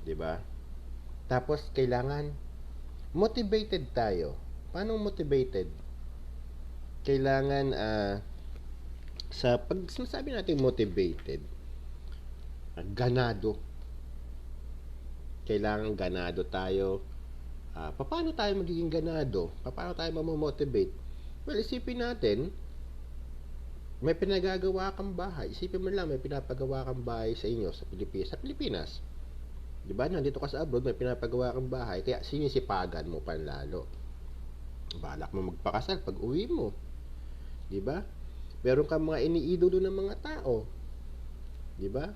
Diba? Tapos, kailangan motivated tayo. Paano motivated? Kailangan, pag sinasabi natin motivated, ganado. Kailangan ganado tayo. Paano tayo magiging ganado? Paano tayo mamomotivate? Well, isipin natin, may pinagagawa kang bahay. Isipin mo lang, may pinapagawa kang bahay sa inyo, sa Pilipinas. Diba? Nandito ka sa abroad, may pinapagawa kang bahay, kaya sinisipagan mo panlalo. Balak mo magpakasal pag uwi mo. Di ba? Meron kang mga iniidolo ng mga tao. Di ba?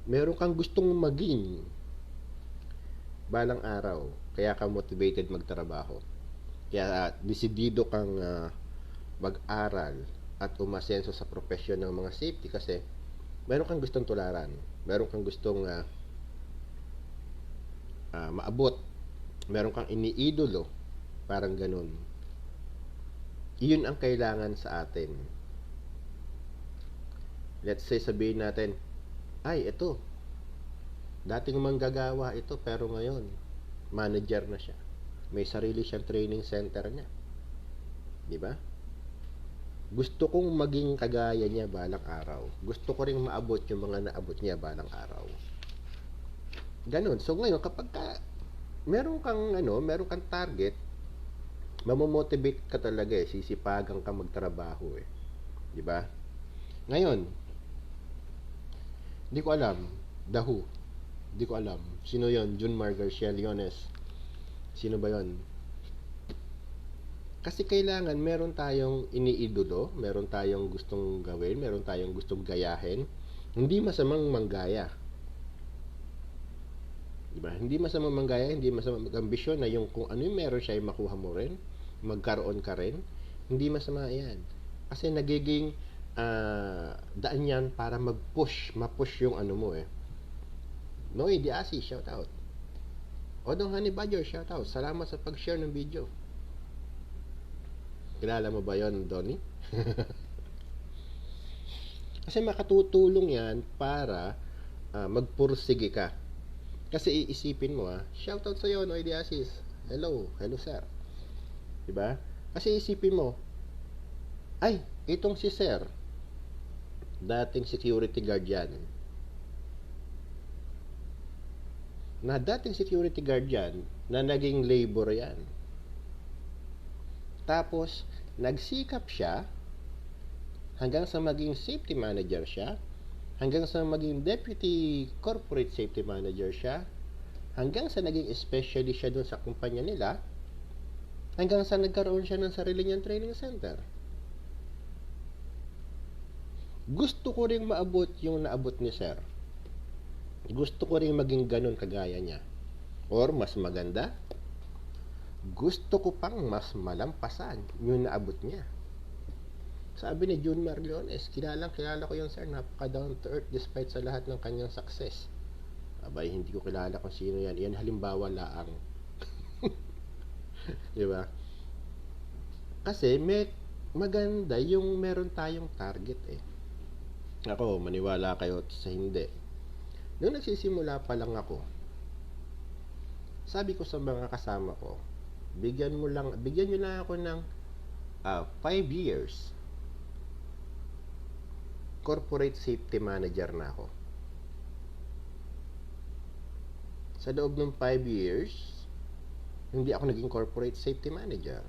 Meron kang gustong maging balang araw. Kaya ka motivated magtrabaho. Kaya desidido kang mag-aral at umasenso sa profesyon ng mga safety kasi meron kang gustong tularan. Meron kang gustong maabot. Meron kang iniidolo. Parang ganun. Iyon ang kailangan sa atin. Let's say sabihin natin, ay ito, dating manggagawa ito pero ngayon, manager na siya. May sarili siyang training center niya. Di ba? Gusto kong maging kagaya niya balang araw. Gusto ko ring maabot yung mga naabot niya balang araw. Ganun. So ngayon, kapag meron kang target, mamomotivate ka talaga sisipagan ka magtrabaho di ba? Ngayon, di ko alam, The Who, di ko alam, sino yon? Junmar Garcia Leones, sino ba yon? Kasi kailangan meron tayong iniidolo, meron tayong gustong gawin, meron tayong gustong gayahin. Hindi masamang manggaya. Diba? Hindi masamang manggaya, hindi masamang mag-ambisyon na yung kung ano yung meron siya ay makuha mo rin, magkaroon ka rin. Hindi masama yan. Kasi nagiging daan yan para ma-push yung ano mo Noe Diasi, shout out. Odong Honey Badger, shout out. Salamat sa pag-share ng video. Kilala mo ba yon, Donnie? Kasi makatutulong yan para magpursige ka. Kasi iisipin mo shout out sa iyo, Noe Diasis. Hello sir. Diba? Kasi isipin mo, ay, itong si sir, dating security guard yan. Na dating security guard yan, na naging labor yan. Tapos, nagsikap siya, hanggang sa maging safety manager siya, hanggang sa maging deputy corporate safety manager siya, hanggang sa naging specialist siya dun sa kumpanya nila, hanggang sa nagkaroon siya ng sarili niyang training center. Gusto ko ring maabot yung naabot ni sir. Gusto ko ring maging ganun kagaya niya. Or mas maganda, gusto ko pang mas malampasan yung naabot niya. Sabi ni Junmar Leones, kilala ko yung sir, napaka down to earth despite sa lahat ng kanyang success. Abay, hindi ko kilala kung sino yan. Yan halimbawa laang. Diba? Kasi maganda yung meron tayong target Ako, maniwala kayo sa hindi. Nung nagsisimula pa lang ako, sabi ko sa mga kasama ko, bigyan nyo lang ako ng 5 years. Corporate safety manager na ako. Sa loob ng 5 years, hindi ako naging corporate safety manager.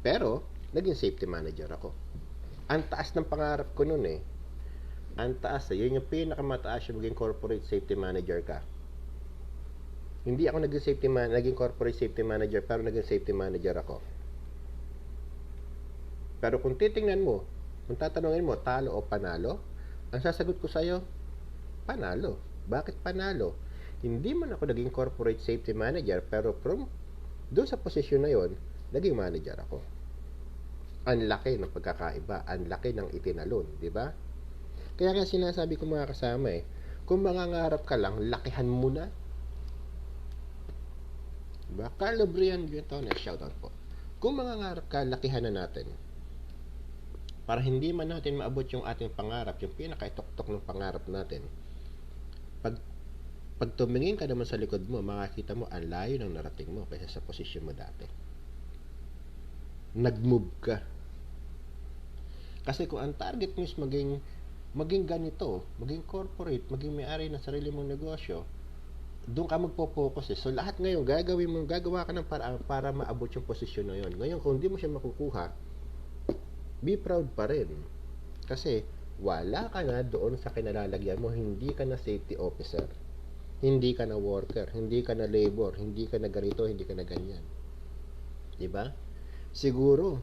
Pero, naging safety manager ako. Ang taas ng pangarap ko nun Ang taas yun yung pinakamataas yung maging corporate safety manager ka. Hindi ako naging corporate safety manager, pero naging safety manager ako. Pero kung titingnan mo, kung tatanungin mo, talo o panalo, ang sasagot ko sa'yo, panalo. Bakit panalo? Hindi man ako naging corporate safety manager, pero from doon sa posisyon na yon, naging manager ako. Ang laki ng pagkakaiba, ang laki ng itinalon, di ba? Kaya sinasabi ko mga kasama kung mangangarap ka lang, lakihan mo na. Diba? Carlo Brian Guitones, shout out po. Kung mangangarap ka, lakihan na natin. Para hindi man natin maabot yung ating pangarap, yung pinakaitok-tok ng pangarap natin. Pag tumingin ka naman sa likod mo, makakita mo ang layo ng narating mo kaysa sa posisyon mo dati. Nag-move ka. Kasi kung ang target mo is maging ganito, maging corporate, maging may-ari ng sarili mong negosyo, doon ka magpo-focus So lahat ngayon, gagawa ka ng paraan para maabot yung posisyon na yun. Ngayon, kung hindi mo siya makukuha, be proud pa rin. Kasi wala ka na doon sa kinalalagyan mo, hindi ka na safety officer. Hindi ka na worker, hindi ka na labor, hindi ka na ganito, hindi ka na ganyan. 'Di ba? Siguro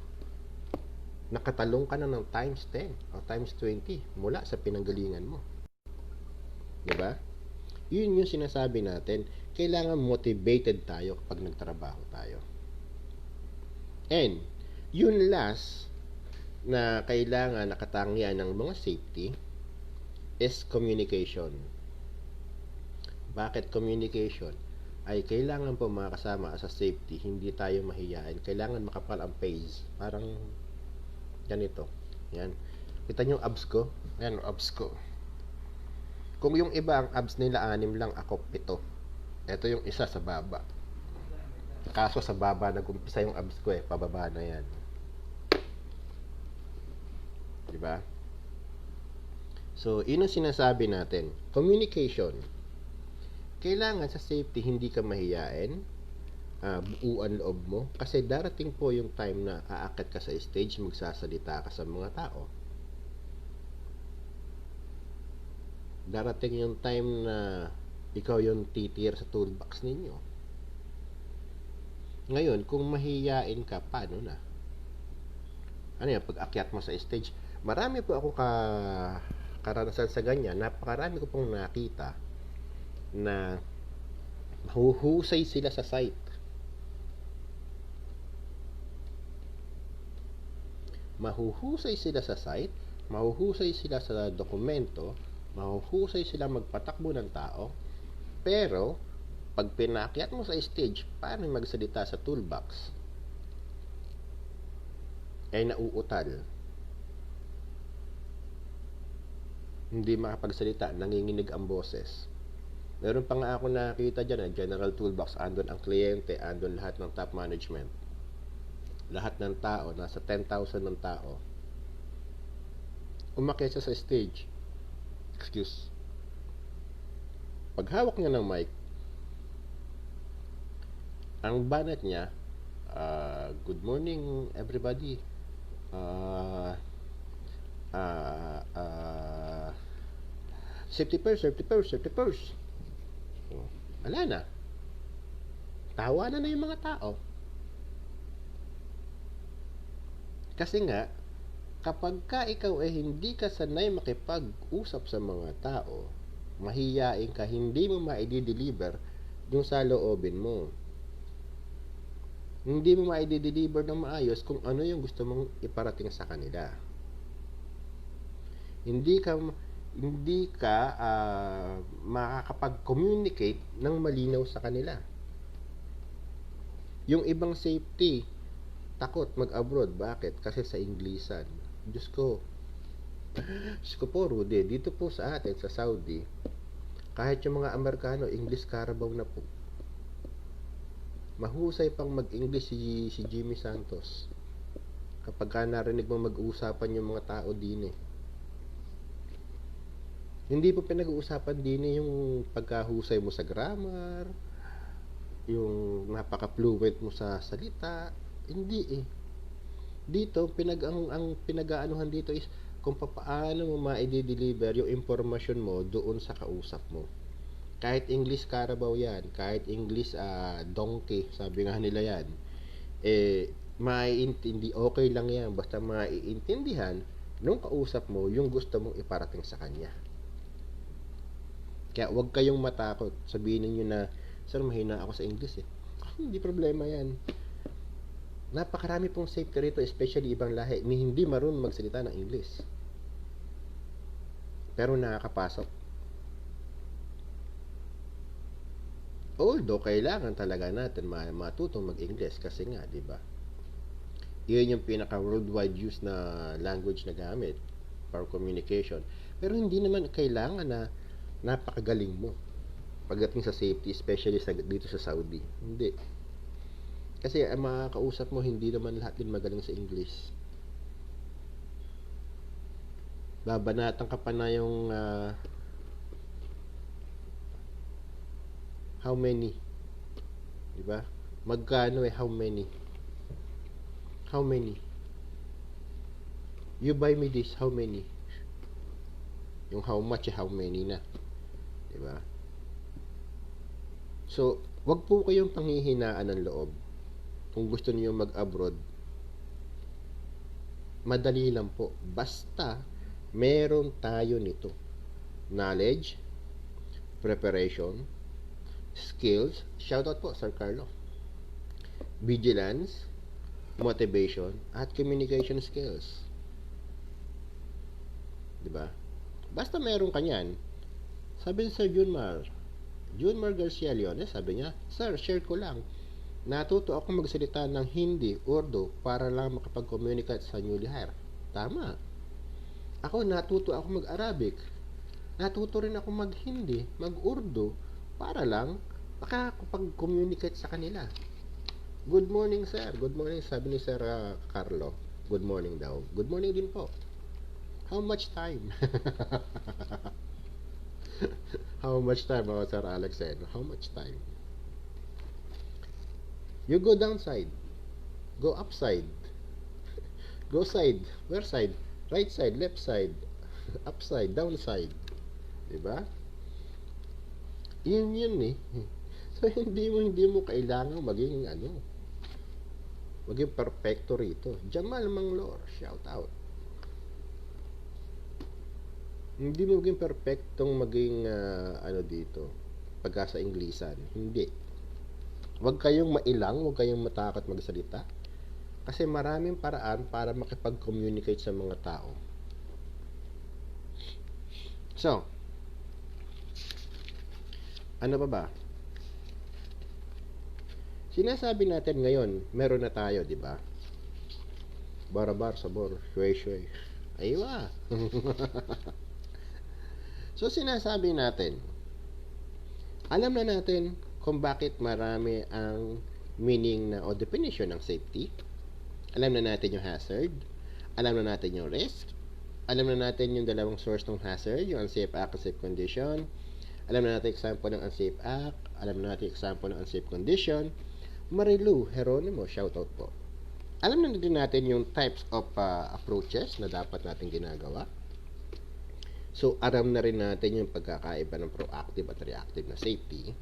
nakatalong ka na ng times 10 o times 20 mula sa pinanggalingan mo. 'Di ba? Yun yung sinasabi natin. Kailangan motivated tayo kapag nagtrabaho tayo. And, yun last na kailangan nakatangian ng mga safety is communication. Bakit communication? Ay kailangan po mga kasama sa safety, hindi tayo mahiyain. Kailangan makapal ang pace. Parang ganito. Yan. Kita nyo abs ko? Ayan, abs ko. Kung yung iba ang abs nila 6 lang, ako 7. Ito yung isa sa baba. Kaso sa baba nag-umpisa yung abs ko pababa na yan. 'Di ba? So, yun ang sinasabi natin. Communication. Kailangan sa safety hindi ka mahiyain, buuan loob mo. Kasi darating po yung time na aakyat ka sa stage, magsasalita ka sa mga tao. Darating yung time na ikaw yung titir sa toolbox ninyo. Ngayon, kung mahiyain ka, paano na? Ano yan, pag akyat mo sa stage, marami po ako karanasan sa ganyan. Napakarami ko pong nakita na mahuhusay sila sa site. Mahuhusay sila sa site, mahuhusay sila sa dokumento, mahuhusay sila magpatakbo ng tao, pero pag pinakyat mo sa stage, paano magsalita sa toolbox? Ay nauutal. Hindi makapagsalita, nanginginig ang boses. Meron pa nga ako nakita dyan, general toolbox, andun ang kliyente, andun lahat ng top management. Lahat ng tao, nasa 10,000 ng tao. Umakyat siya sa stage. Excuse. Pag hawak niya ng mic, ang banat niya, good morning everybody. Safety first. Wala na. Tawanan na yung mga tao. Kasi nga, kapag ka ikaw hindi ka sanay makipag-usap sa mga tao, mahiyain ka, hindi mo ma-deliver yung saloobin mo. Hindi mo ma-deliver ng maayos kung ano yung gusto mong iparating sa kanila. Hindi ka makakapag-communicate ng malinaw sa kanila. Yung ibang safety, takot mag-abroad. Bakit? Kasi sa Inglesan. Diyos ko po, Rudy, dito po sa atin, sa Saudi, kahit yung mga Amerikano, English Carabao na po. Mahusay pang mag-English si Jimmy Santos. Kapag ka narinig mo mag-uusapan yung mga tao din Hindi po pinag-uusapan din yung pagkahusay mo sa grammar, yung napaka-fluent mo sa salita. Hindi Dito, ang pinag-aanuhan dito is kung paano mo ma-deliver yung informasyon mo doon sa kausap mo. Kahit English Carabao yan, kahit English donkey, sabi nga nila yan, maiintindi, okay lang yan, basta maiintindihan nung kausap mo yung gusto mong iparating sa kanya. Kaya huwag kayong matakot. Sabihin niyo na, sir, mahina ako sa English Hindi problema yan. Napakarami pong safety rito, especially ibang lahi, ni hindi marunong magsalita ng English. Pero nakakapasok. Although, kailangan talaga natin matutong mag-English kasi nga, di ba? Yun yung pinaka-worldwide use na language na gamit for communication. Pero hindi naman kailangan na napakagaling mo pagdating sa safety, especially dito sa Saudi. Hindi. Kasi ang mga kausap mo, hindi naman lahat din magaling sa English. Babanatan ka pa na yung how many, di ba? Magkano how many? How many? You buy me this, how many? Yung how much, how many na, di ba? So, wag po kayong panghihinaan ng loob. kung gusto niyo mag-abroad, madali lang po. Basta meron tayo nito. Knowledge, preparation, skills, shoutout po Sir Carlo, vigilance, motivation, at communication skills. Diba? Basta meron ka yan. Sabi ni Sir Junmar Garcia Leones, sabi niya, Sir, share ko lang. Natuto ako magsalita ng Hindi, Urdu, para lang makapag-communicate sa newly hire. Tama. Ako, natuto ako mag-Arabic. Natuto rin ako mag-Hindi, mag-Urdu, para lang makakapag-communicate sa kanila. Good morning, sir. Good morning, sabi ni Sir Carlo. Good morning daw. Good morning din po. How much time? How much time, Sir Alex said? How much time? You go downside. Go upside. Go side. Where side? Right side, left side, upside, downside. Diba? Yun eh. So, hindi mo kailangan maging maging perfecto rito. Jamal Manglor, shout out. Hindi mo maging perfectong maging dito pagka sa Inglesan. Hindi. Huwag kayong mailang, huwag kayong matakot magsalita. Kasi maraming paraan para makipag-communicate sa mga tao. So, ano ba? Sinasabi natin ngayon, meron na tayo, di ba? Barabar, sabor, shwe-shwe. Aywa. So, sinasabi natin, alam na natin kung bakit marami ang meaning o definition ng safety. Alam na natin yung hazard. Alam na natin yung risk. Alam na natin yung dalawang source ng hazard, yung unsafe act, unsafe condition. Alam na natin example ng unsafe act. Alam na natin example ng unsafe condition. Marilu Heronimo, shoutout po. Alam na din natin yung types of approaches na dapat natin ginagawa. So, alam na rin natin yung pagkakaiba ng proactive at reactive na safety.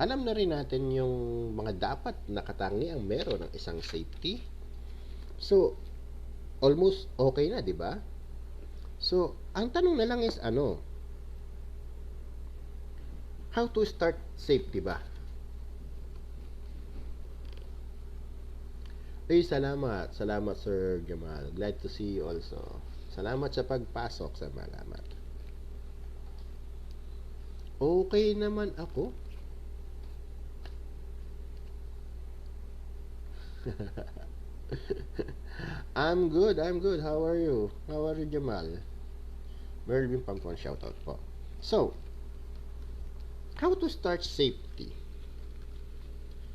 Alam na rin natin yung mga dapat na katangiang meron ng isang safety. So, almost okay na, di ba? So, ang tanong na lang is how to start safety ba? Salamat. Salamat, Sir Jamal. Glad to see you also. Salamat sa pagpasok. Salamat. Okay naman ako. I'm good. How are you? How are you, Jamal? Mervin Pampon, shoutout po. So, how to start safety?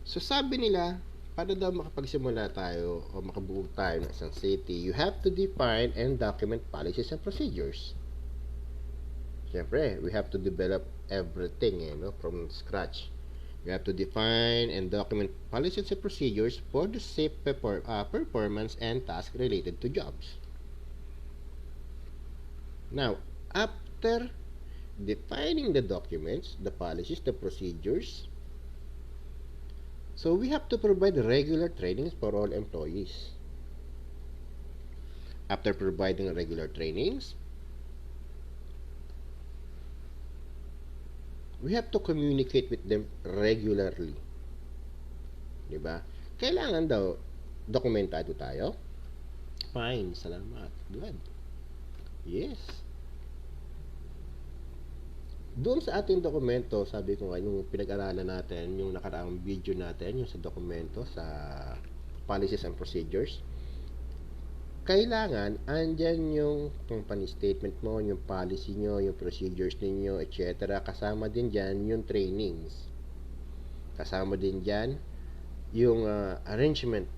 So, sabi nila, para daw makapagsimula tayo o makabuo tayo ng isang safety, you have to define and document policies and procedures. Siyempre, we have to develop everything from scratch. We have to define and document policies and procedures for the safe performance and tasks related to jobs. Now, after defining the documents, the policies, the procedures, so we have to provide regular trainings for all employees. After providing regular trainings, we have to communicate with them regularly. Diba? Kailangan daw dokumentado tayo. Fine, salamat. Good. Yes. Doon sa ating dokumento, sabi ko nga, yung pinag-aralan natin, yung nakaraang video natin, yung sa dokumento, sa policies and procedures, kailangan, andyan yung company statement mo, yung policy nyo, yung procedures ninyo, etc. Kasama din dyan yung trainings. Kasama din dyan yung arrangement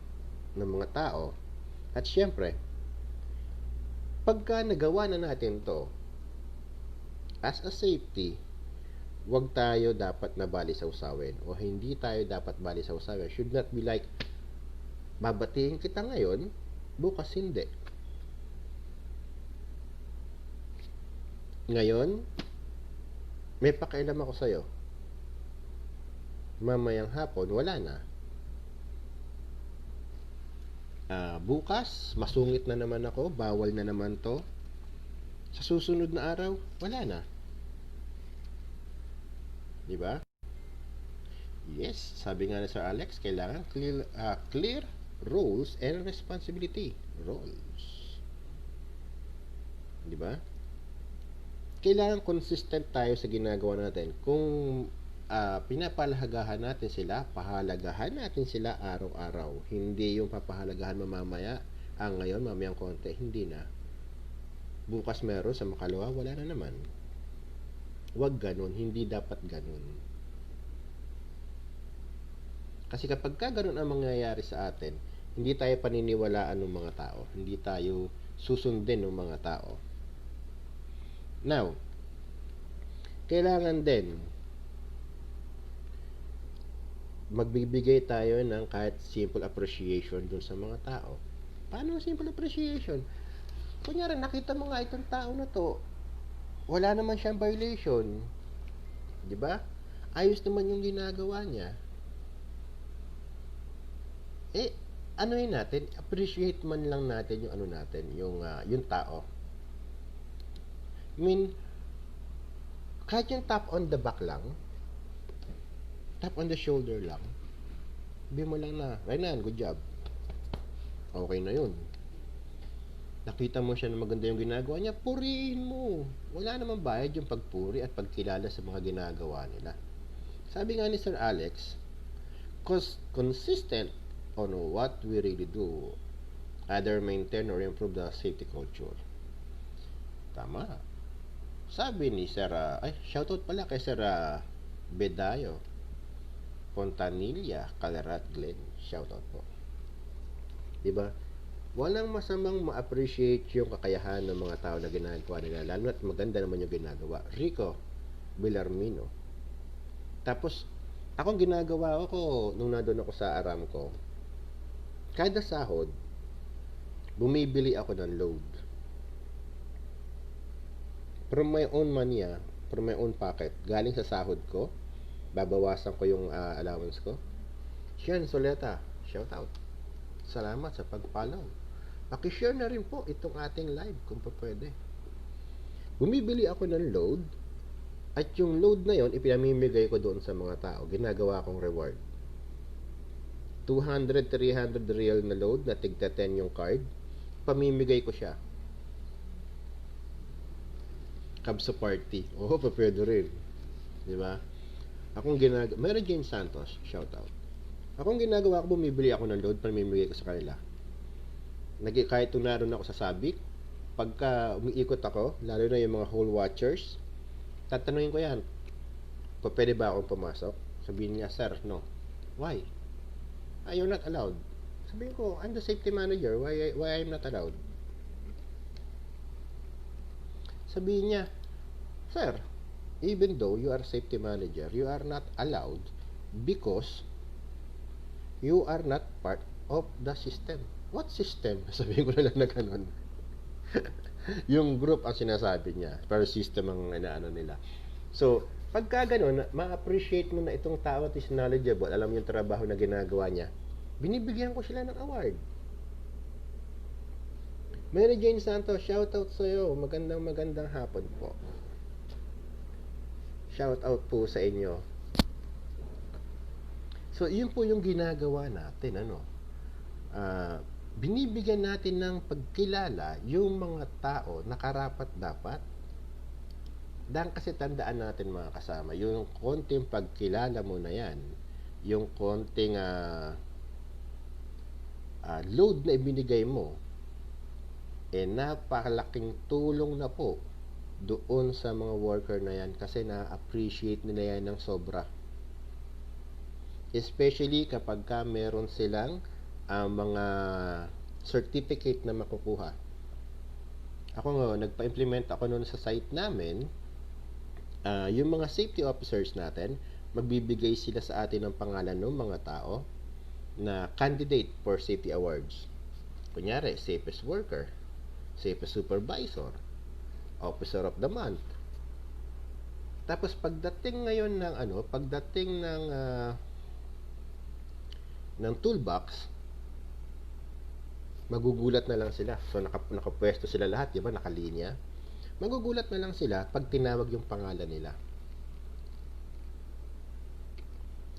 ng mga tao. At syempre, pagka nagawa na natin to, as a safety, wag tayo dapat na balisawsawin o hindi tayo dapat balisawsawin. Should not be like, babatiin kita ngayon, bukas hindi. Ngayon, may pakialam ako sa'yo. Mamayang hapon, wala na. Bukas, masungit na naman ako, bawal na naman to. Sa susunod na araw, wala na. Di ba? Yes, sabi nga ni Sir Alex, kailangan clear roles and responsibility. Roles. Di ba? Kailangan consistent tayo sa ginagawa natin. Kung pinapahalagahan natin sila, pahalagahan natin sila araw-araw. Hindi yung papahalagahan mamamaya, ngayon, mamayang konti. Hindi na. Bukas meron, sa makalawa, wala na naman. Huwag ganun. Hindi dapat ganun. Kasi kapag ganun ang mangyayari sa atin, hindi tayo paniniwalaan ng mga tao. Hindi tayo susundin ng mga tao. Now, kailangan din magbibigay tayo ng kahit simple appreciation dun sa mga tao. Paano simple appreciation? Kunyari, nakita mo nga itong tao na to, wala naman siyang violation. Di ba? Ayos naman yung ginagawa niya. Anuhin natin, appreciate man lang natin yung yung tao. I mean, kahit yung tap on the back lang, tap on the shoulder lang, sabi mo lang na, Rainan, good job. Okay na yun. Nakita mo siya na maganda yung ginagawa niya, purihin mo. Wala namang bayad yung pagpuri at pagkilala sa mga ginagawa nila. Sabi nga ni Sir Alex, consistent on what we really do, either maintain or improve the safety culture. Tama. Sabi ni Sir, shoutout pala kay Sir Bedayo Fontanilla, Calarat Glen. Shoutout po. Diba? Walang masamang ma-appreciate yung kakayahan ng mga tao na ginagawa nila, lalo at maganda naman yung ginagawa. Rico Villarmino. Tapos, akong ginagawa ko nung nandun ako sa Aramco, kada sahod, bumibili ako ng load. From my own money, from my own pocket, galing sa sahod ko, babawasan ko yung allowance ko. Sian Soleta, shout out. Salamat sa pag-follow. Paki-share na rin po itong ating live kung pa pwede. Bumibili ako ng load at yung load na yon ipinamimigay ko doon sa mga tao. Ginagawa kong reward. 200, 300 real na load na tigta 10 yung card. Pamimigay ko siya. Kabsa party. Pa pwede rin. Diba? Mary Jane Santos, shout out. Akong ginagawa ko, bumibili ako ng load, pamimigay ko sa kanila. Kahit naroon ako sa Sabik, pagka umiikot ako, lalo na yung mga hole watchers, tatanungin ko yan, pwede ba akong pumasok? Sabihin niya, sir, no. Why? You're not allowed. Sabihin ko, I'm the safety manager, why I'm not allowed? Sabihin niya, sir, even though you are safety manager, you are not allowed because you are not part of the system. What system? Sabihin ko na lang na ganun. Yung group ang sinasabi niya, pero system ang inaano nila. So, pagka ganun, ma-appreciate mo na itong tao at is knowledgeable, alam yung trabaho na ginagawa niya, binibigyan ko sila ng award. Mary Jane Santos, shoutout sa'yo. Magandang hapon po. Shoutout po sa inyo. So, yun po yung ginagawa natin, binibigyan natin ng pagkilala yung mga tao na karapat-dapat. Dahil kasi tandaan natin mga kasama, yung konting pagkilala mo na yan, yung konting load na ibinigay mo, napakalaking tulong na po doon sa mga worker na yan kasi na-appreciate nila yan ng sobra. Especially kapag meron silang mga certificate na makukuha. Ako nga, nagpa-implement ako noon sa site namin, yung mga safety officers natin, magbibigay sila sa atin ng pangalan ng mga tao na candidate for safety awards. Kunyari, safest worker, safest supervisor, officer of the month. Tapos pagdating ngayon ng toolbox, Magugulat na lang sila. So, nakapwesto sila lahat, di ba? Nakalinya. Magugulat na lang sila pag tinawag yung pangalan nila.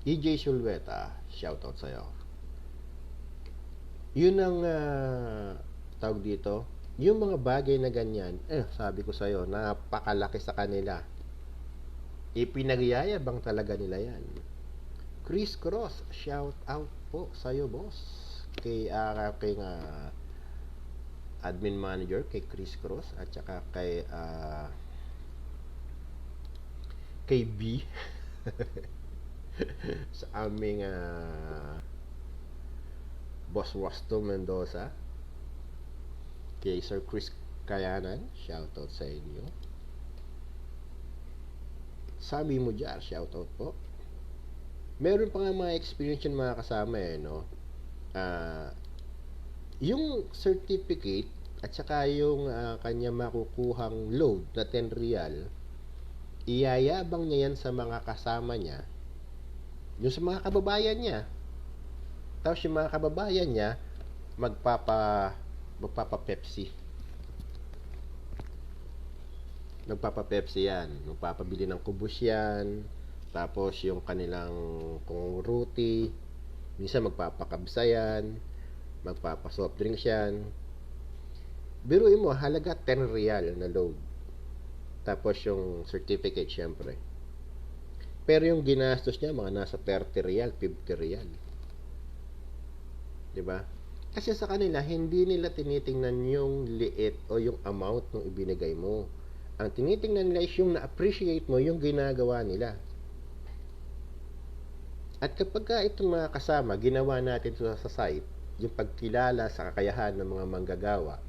EJ Sulweta, shoutout sa'yo. Yun ang tawag dito, yung mga bagay na ganyan, sabi ko sa'yo, napakalaki sa kanila. Ipinagyayabang talaga nila yan. Chris Cross, shout out po sa'yo, boss. Kay admin manager, kay Chris Cross, at saka kay B. Sa aming boss Wasto Mendoza, kay Sir Chris Kayanan, shoutout sa inyo. Sabi mo dyan, shoutout po. Meron pa nga mga experience yung mga kasama no? Yung certificate at saka yung kanya makukuhang load na 10 real, iyayabang niya yan sa mga kasama niya, yung sa mga kababayan niya. Tapos yung mga kababayan niya magpapa Pepsi. Magpapa Pepsi yan. Magpapabili ng kubos yan. Tapos yung kanilang kung roti, minsan magpapakabsa yan. Magpapa soft drinks yan. Biruin mo, halaga 10 real na load. Tapos yung certificate syempre. Pero yung ginastos niya mga nasa 30 real, 50 real. 'Di ba? Kasi sa kanila hindi nila tinitingnan yung liit o yung amount ng ibinigay mo. Ang tinitingnan nila is yung na-appreciate mo yung ginagawa nila. At kapag itong mga kasama, ginawa natin sa site, yung pagkilala sa kakayahan ng mga manggagawa,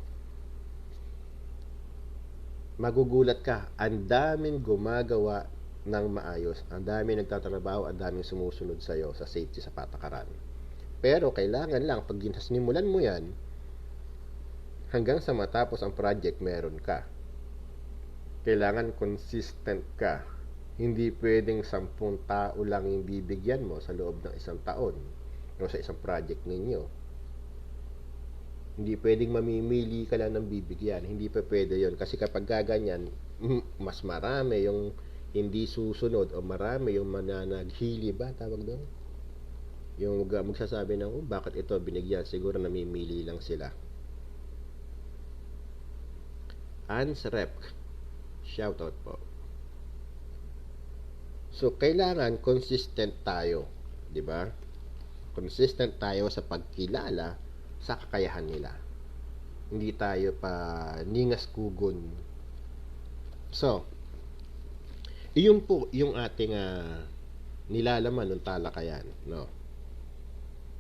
magugulat ka, ang daming gumagawa ng maayos, ang daming nagtatrabaho, ang daming sumusunod sa'yo sa safety sa patakaran. Pero kailangan lang, pag sinasimulan mo yan, hanggang sa matapos ang project, meron ka. Kailangan consistent ka. Hindi pwedeng 10 tao lang yung bibigyan mo sa loob ng 1 taon o sa isang project ninyo. Hindi pwedeng mamimili ka lang ng bibigyan. Hindi pa pwede yon. Kasi kapag gaganyan, mas marami yung hindi susunod o marami yung mananaghili ba, tawag doon? Yung magsasabi ng, bakit ito binigyan? Siguro namimili lang sila. Ans Rep, shoutout po. So, kailangan consistent tayo, di ba? Consistent tayo sa pagkilala sa kakayahan nila. Hindi tayo pa ningas kugon. So, iyon po yung ating nilalaman ng talakayan, no?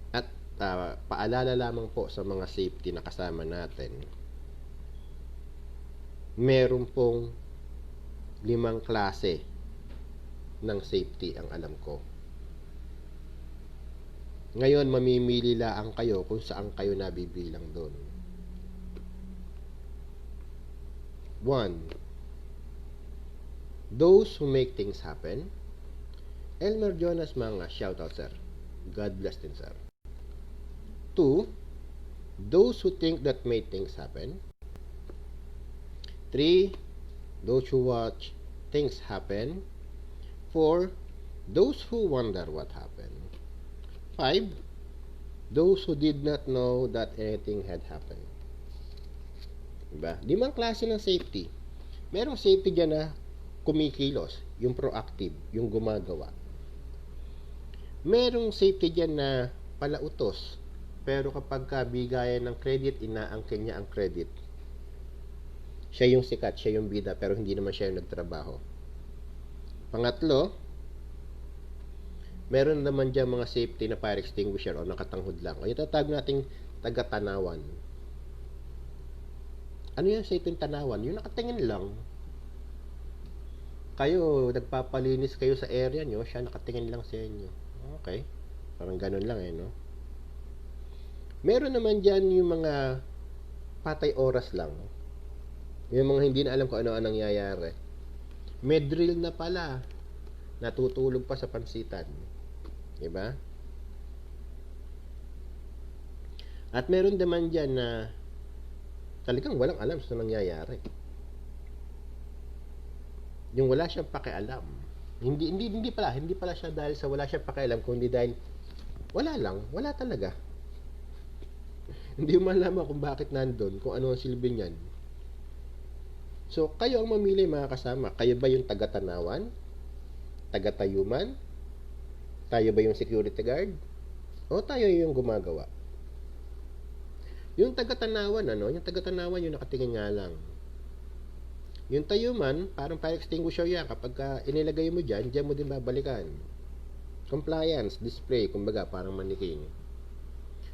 At paalala lamang po sa mga safety na kasama natin. Meron pong 5 klase ng safety ang alam ko. Ngayon, mamimili lang kayo kung saan kayo nabibilang doon. 1. Those who make things happen. Elmer Jonas Manga, shoutout sir. God bless din sir. 2. Those who think that make things happen. 3. Those who watch things happen. 4. Those who wonder what happened. 5. Those who did not know that anything had happened. Diba? 5 klase ng safety. Merong safety dyan na kumikilos, yung proactive, yung gumagawa. Merong safety dyan na palautos, pero kapag bigayan ng credit, inaangkin niya ang credit. Siya yung sikat, siya yung bida, pero hindi naman siya yung nagtrabaho. Pangatlo, meron naman dyan mga safety na fire extinguisher o nakatanghod lang. O yung tatawag nating taga-tanawan. Ano yung safety tanawan? Yung nakatingin lang. Kayo, nagpapalinis kayo sa area nyo, siya nakatingin lang sa inyo. Okay. Parang ganun lang no? Meron naman dyan yung mga patay oras lang. Yung mga hindi na alam kung ano ang nangyayari. May drill na pala. Natutulog pa sa pansitan. Diba? At meron naman dyan na talagang walang alam sa nangyayari. Yung wala siyang pakialam. Hindi pala siya dahil sa wala siyang pakialam, kundi dahil wala talaga. Hindi mo malaman kung bakit nandun, kung ano ang silbi niyan. So, kayo ang mamili mga kasama. Kayo ba yung taga-tanawan? Taga-tayuman? Tayo ba yung security guard? O tayo yung gumagawa? Yung taga-tanawan, yung taga-tanawan yung nakatingin nga lang. Yung tayuman, parang fire extinguisher yan. Kapag inilagay mo dyan mo din babalikan. Compliance, display, kumbaga parang maniking.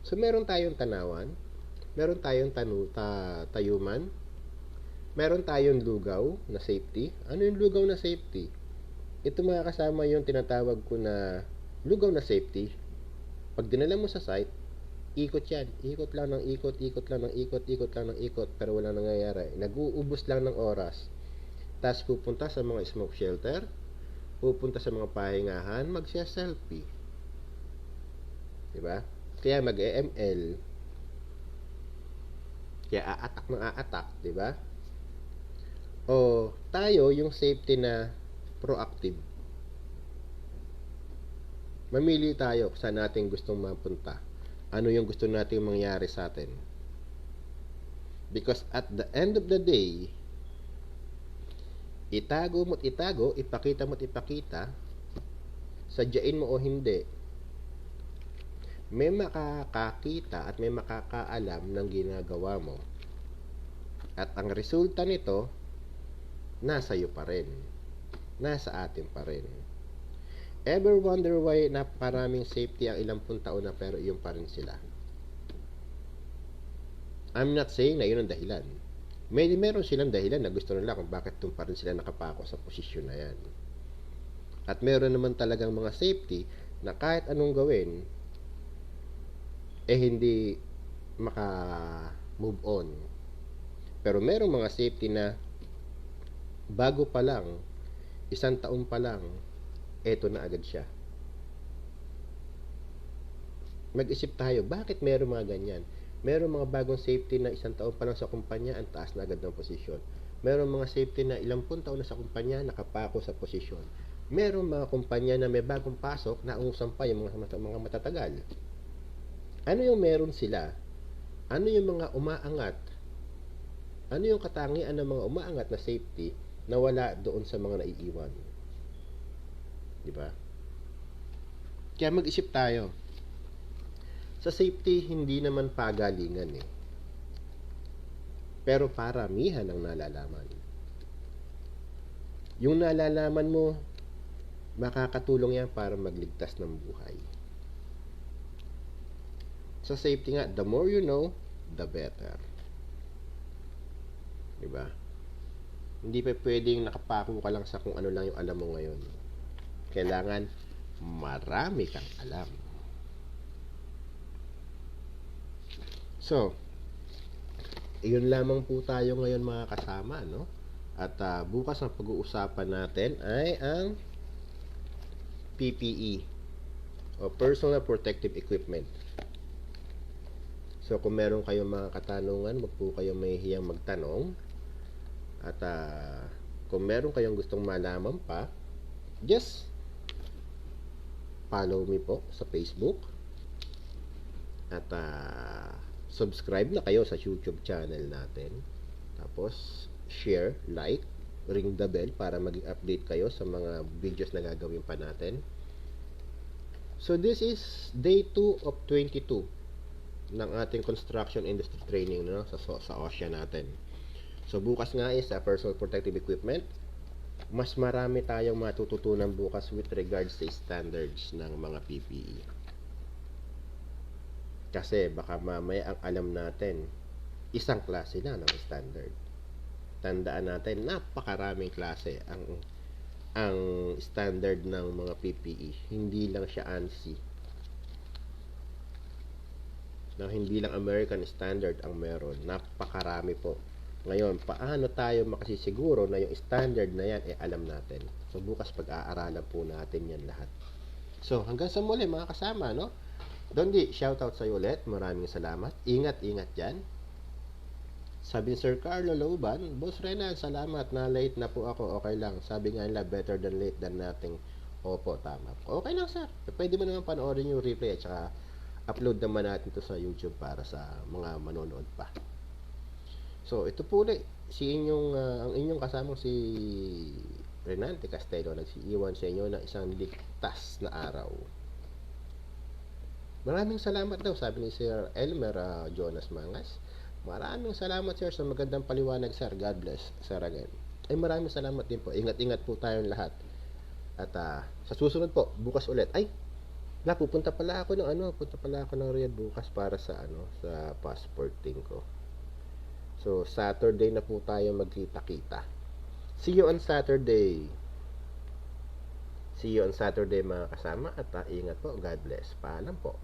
So, meron tayong tanawan, meron tayong tayuman, meron tayong lugaw na safety. Ano yung lugaw na safety? Ito mga kasama yung tinatawag ko na lugaw na safety. Pag dinala mo sa site, ikot yan. Ikot lang ng ikot, ikot lang ng ikot, ikot lang ng ikot, pero walang nangyayari. Nag-uubos lang ng oras. Tapos pupunta sa mga smoke shelter, pupunta sa mga pahingahan, magsiya-selfie. Diba? Kaya mag-EML. Kaya aatak, diba? O tayo yung safety na proactive. Mamili tayo kung saan natin gustong mapunta. Ano yung gusto nating mangyari sa atin. Because at the end of the day, itago mo't itago, ipakita mo't ipakita, sadyain mo o hindi, may makakakita at may makakaalam ng ginagawa mo. At ang resulta nito, nasa iyo pa rin. Nasa atin pa rin. Ever wonder why napakaraming safety ang ilang pung taon na pero iyon pa rin sila? I'm not saying na yun ang dahilan. Meron silang dahilan na gusto nila kung bakit doon pa rin sila nakapako sa posisyon na yan. At meron naman talagang mga safety na kahit anong gawin, hindi maka-move on. Pero merong mga safety na bago pa lang, 1 taon pa lang, eto na agad siya. Mag-isip tayo, bakit meron mga ganyan? Meron mga bagong safety na 1 taon pa lang sa kumpanya, ang taas na agad ng posisyon. Meron mga safety na ilang pung taon na sa kumpanya, nakapako sa posisyon. Meron mga kumpanya na may bagong pasok, naungusan pa yung mga matatagal. Ano yung meron sila? Ano yung mga umaangat? Ano yung katangian ng mga umaangat na safety na wala doon sa mga naiiwan? Diba? Kaya mag-isip tayo. Sa safety, hindi naman pagalingan Pero paramihan ang nalalaman. Yung nalalaman mo, makakatulong yan para magligtas ng buhay. Sa safety nga, the more you know, the better. Diba? Hindi pa pwedeng nakapako ka lang sa kung ano lang yung alam mo ngayon. Kailangan marami kang alam. So, iyon lamang po tayo ngayon mga kasama, no? At bukas ang pag-uusapan natin ay ang PPE o Personal Protective Equipment. So, kung meron kayong mga katanungan, wag po kayong mahihiyang magtanong. At kung meron kayong gustong malaman pa, just follow me po sa Facebook. At subscribe na kayo sa YouTube channel natin. Tapos, share, like, ring the bell para maging update kayo sa mga videos na gagawin pa natin. So, this is day 2 of 22 ng ating construction industry training, no? sa OSHA natin. So, bukas nga is sa personal protective equipment. Mas marami tayong matututunan bukas with regards sa standards ng mga PPE. Kasi baka mamaya ang alam natin, isang klase na ng standard. Tandaan natin, napakaraming klase ang standard ng mga PPE. Hindi lang siya ANSI. Hindi lang American standard ang meron. Napakarami po. Ngayon, paano tayo makasisiguro na yung standard na yan alam natin? So, bukas pag-aaralan po natin yan lahat. So, hanggang sa muli mga kasama, no? Dondi, shoutout sa'yo ulit. Maraming salamat. Ingat-ingat dyan. Sabi ni Sir Carlo Loban, Boss Renan, salamat na late na po ako. Okay lang. Sabi nga nila, better than late than nothing. Opo, tama. Okay lang, sir. Pwede mo naman panoorin yung replay at saka upload naman natin to sa YouTube para sa mga manonood pa. So, ito po ulit. Ang inyong kasamang si Renante Castelo nagsiiwan sa inyo ng isang ligtas na araw. Maraming salamat daw, sabi ni Sir Elmer Jonas Mangas. Maraming salamat, sir, sa magandang paliwanag, sir. God bless, sir, again. Ay, maraming salamat din po. Ingat-ingat po tayong lahat. At sa susunod po, bukas ulit. Ay, pupunta pala ako ng Riyadh bukas para sa sa passporting ko. So, Saturday na po tayo magkita-kita. See you on Saturday. See you on Saturday, mga kasama. At ingat po. God bless. Paalam po.